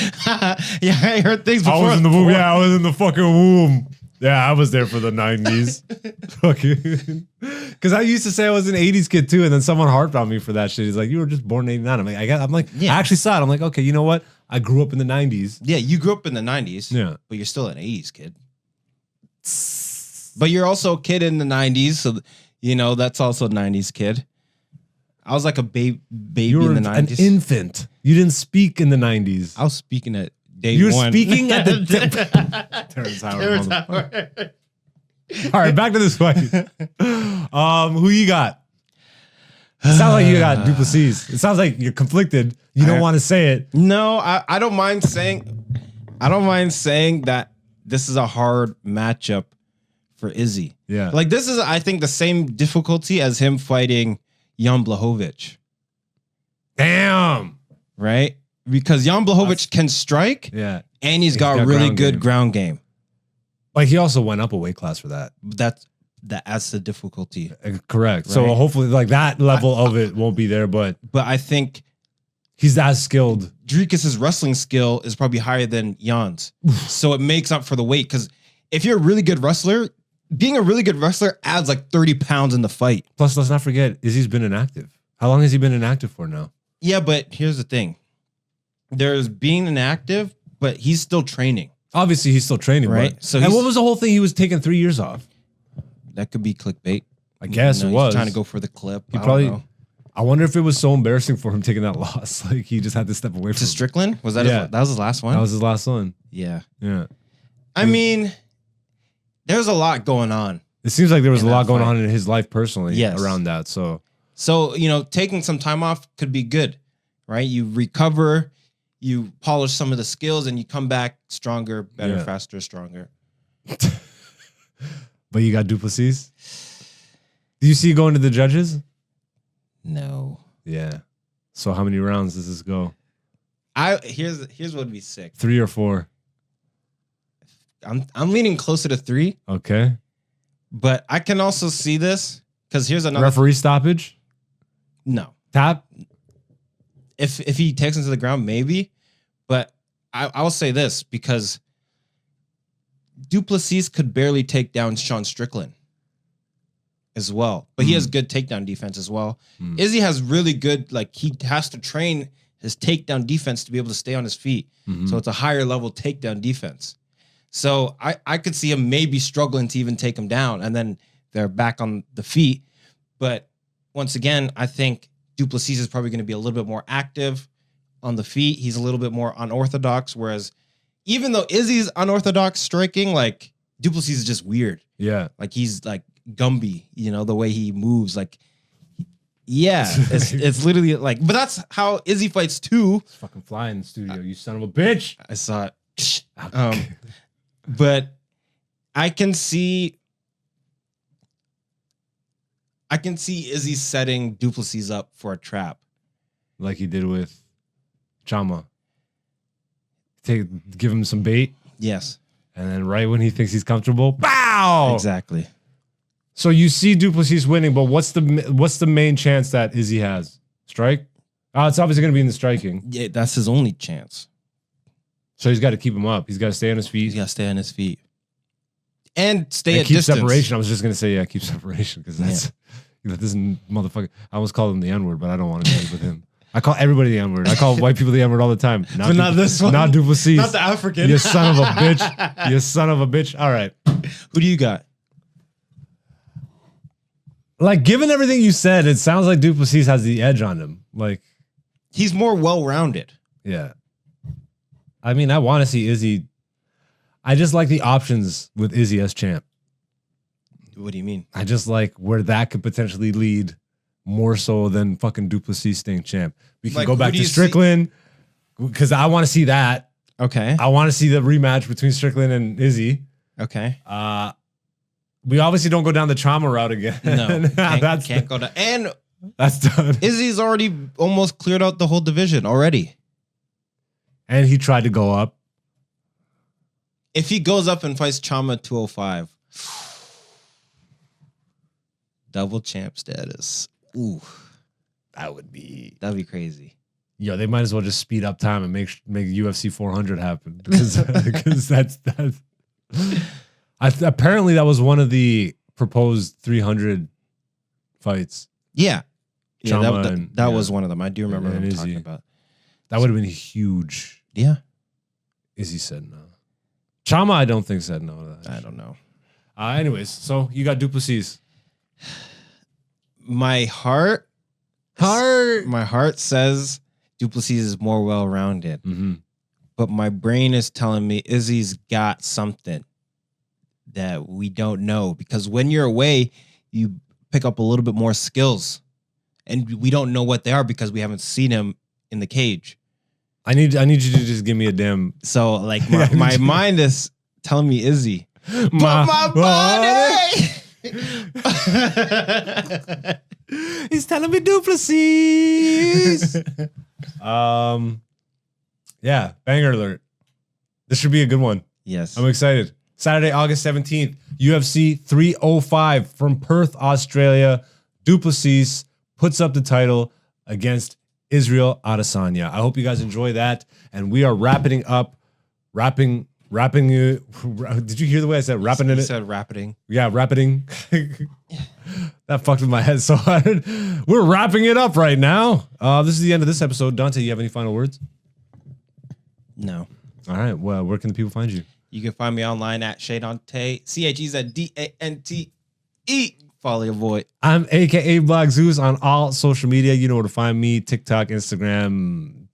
Yeah, I heard things before. I was in the womb. Yeah, I was in the fucking womb. Yeah, I was there for the 90s. Fucking. Because I used to say I was an 80s kid too, and then someone harped on me for that shit. He's like, you were just born in 89. I'm like, Yeah. I actually saw it. I'm like, okay, you know what? I grew up in the 90s. Yeah, you grew up in the 90s. Yeah. But you're still an 80s kid. But you're also a kid in the 90s, so that's also a 90s kid. I was like a baby You were in the 90s. an infant. You didn't speak in the 90s. I was speaking at day You were 1. speaking at the Terrence Howard. Howard. All right, back to this fight. Who you got? It sounds like you got Duplessis. It sounds like you're conflicted. You don't want to say it. No, I don't mind saying that this is a hard matchup for Izzy. Yeah. Like this is, I think, the same difficulty as him fighting Jan Blachowicz. Damn. Right? Because Jan Blachowicz can strike, Yeah. and he's got really good ground game. Like he also went up a weight class for that. That's the difficulty. Correct. Right. So hopefully like that level of it won't be there, but I think he's as skilled. Dricus's wrestling skill is probably higher than Jan's. So it makes up for the weight. Because if you're a really good wrestler, being a really good wrestler adds like 30 pounds in the fight. Plus, let's not forget, Izzy's been inactive. How long has he been inactive for now? Yeah, but here's the thing. There's being inactive, but he's still training. Obviously, he's still training, Right. But, So and he's- what was the whole thing? He was taking 3 years off. That could be clickbait. I guess it He's was. trying to go for the clip. He I don't probably. know. I wonder if it was so embarrassing for him taking that loss. Like he just had to step away from To it. Strickland? Was that Yeah. that was his last one? That was his last one. Yeah. Yeah. I mean, there's a lot going on. It seems like there was a In lot that going fight. on in his life personally Yes. around that. So So, taking some time off could be good, right? You recover, you polish some of the skills, and you come back stronger, better, Yeah. faster, stronger. but you got Duplessis? Do you see going to the judges? No. Yeah. So how many rounds does this go? Here's what would be sick. 3 or 4? I'm leaning closer to 3, Okay. but I can also see this because here's another Referee stoppage? no. Tap? If he takes him to the ground, maybe. But I will say this because Duplessis could barely take down Sean Strickland as well. But he has good takedown defense as well. Izzy has really good, like he has to train his takedown defense to be able to stay on his feet. So it's a higher level takedown defense. So I could see him maybe struggling to even take him down, and then they're back on the feet. But once again, I think Duplessis is probably going to be a little bit more active on the feet. He's a little bit more unorthodox, whereas even though Izzy's unorthodox striking, like Duplessis is just weird. Yeah. Like he's like Gumby, the way he moves. Like, yeah, it's literally like, but that's how Izzy fights too. It's fucking fly in the studio, you son of a bitch. I saw it. But I can see Izzy setting Duplessis up for a trap. Like he did with Chama. Give him some bait. Yes. And then right when he thinks he's comfortable, bow! Exactly. So you see Duplessis winning, but what's the main chance that Izzy has? Strike? It's obviously going to be in the striking. Yeah, that's his only chance. So he's got to keep him up. He's got to stay on his feet. He's got to stay on his feet. And stay and at keep distance. separation. I was just going to say, yeah, keep separation because that's this motherfucker. I almost called him the N-word, but I don't want to do it with him. I call everybody the N-word. I call white people the N-word all the time. But not this one. Not Duplessis. Not the African. You son of a bitch. You son of a bitch. All right. Who do you got? Like, given everything you said, it sounds like Duplessis has the edge on him. Like, he's more well-rounded. Yeah. I mean, I want to see Izzy. I just like the options with Izzy as champ. What do you mean? I just like where that could potentially lead more so than fucking Duplessis staying champ. We can Like, go back to Strickland because I want to see that. Okay. I want to see the rematch between Strickland and Izzy. Okay. We obviously don't go down the trauma route again. No, can't go down. And that's done. Izzy's already almost cleared out the whole division already. And he tried to go up. If he goes up and fights Chama 205, double champ status. Ooh, that'd be crazy. Yo, they might as well just speed up time and make UFC 400 happen because that's apparently that was one of the proposed 300 fights. Yeah, that and, was one of them. I do remember him talking about. That would have been huge. Yeah. Izzy said no. Chama, I don't think said no to that. I don't know. Anyways, so you got Duplessis. My heart says Duplessis is more well-rounded. Mm-hmm. But my brain is telling me Izzy's got something that we don't know. Because when you're away, you pick up a little bit more skills. And we don't know what they are because we haven't seen him in the cage. I need you to just give me a damn. So like my mind is telling me Izzy. My body. He's telling me Duplessis. Yeah, banger alert. This should be a good one. Yes. I'm excited. Saturday, August 17th, UFC 305 from Perth, Australia. Duplessis puts up the title against Israel Adesanya. I hope you guys enjoy that. And we are wrapping up. Did you hear the way I said wrapping in it? You said wrapping. Yeah, wrapping. That fucked with my head so hard. We're wrapping it up right now. This is the end of this episode. Dante, you have any final words? No. All right. Well, where can the people find you? You can find me online at Dante. CHEZDANTE. Follow your boy. I'm AKA Black Zeus on all social media. You know where to find me. TikTok, Instagram,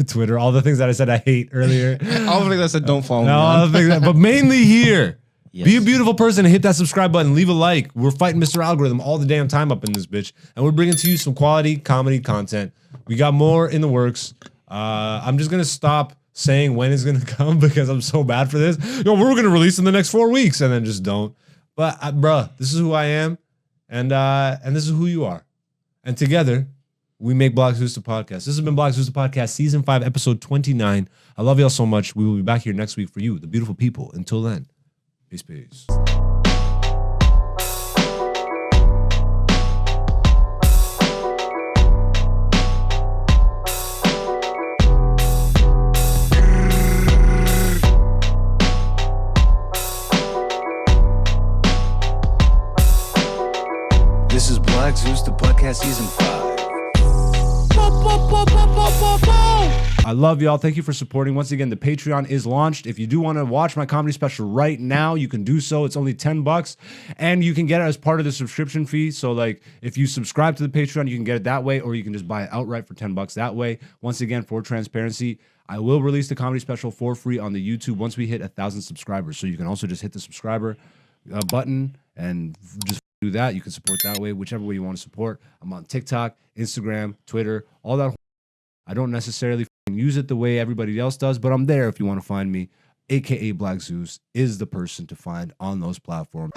Twitter, all the things that I said I hate earlier. All the things I said don't follow me. All the things but mainly here. Yes. Be a beautiful person and hit that subscribe button. Leave a like. We're fighting Mr. Algorithm all the damn time up in this bitch. And we're bringing to you some quality comedy content. We got more in the works. I'm just going to stop saying when it's going to come because I'm so bad for this. Yo, we're going to release in the next 4 weeks and then just don't. But bruh, this is who I am. And this is who you are. And together, we make Black Zeus the podcast. This has been Black Zeus the podcast, season 5, episode 29. I love y'all so much. We will be back here next week for you, the beautiful people. Until then, peace, peace. This is Black Zeus, the podcast, season 5. I love y'all. Thank you for supporting. Once again, the Patreon is launched. If you do want to watch my comedy special right now, you can do so. It's only $10 and you can get it as part of the subscription fee. So like if you subscribe to the Patreon, you can get it that way, or you can just buy it outright for $10 that way. Once again, for transparency, I will release the comedy special for free on the YouTube once we hit 1,000 subscribers. So you can also just hit the subscriber button and just do that. You can support that way, whichever way you want to support. I'm on TikTok, Instagram, Twitter, all that. I don't necessarily use it the way everybody else does, but I'm there if you want to find me. AKA Black Zeus is the person to find on those platforms.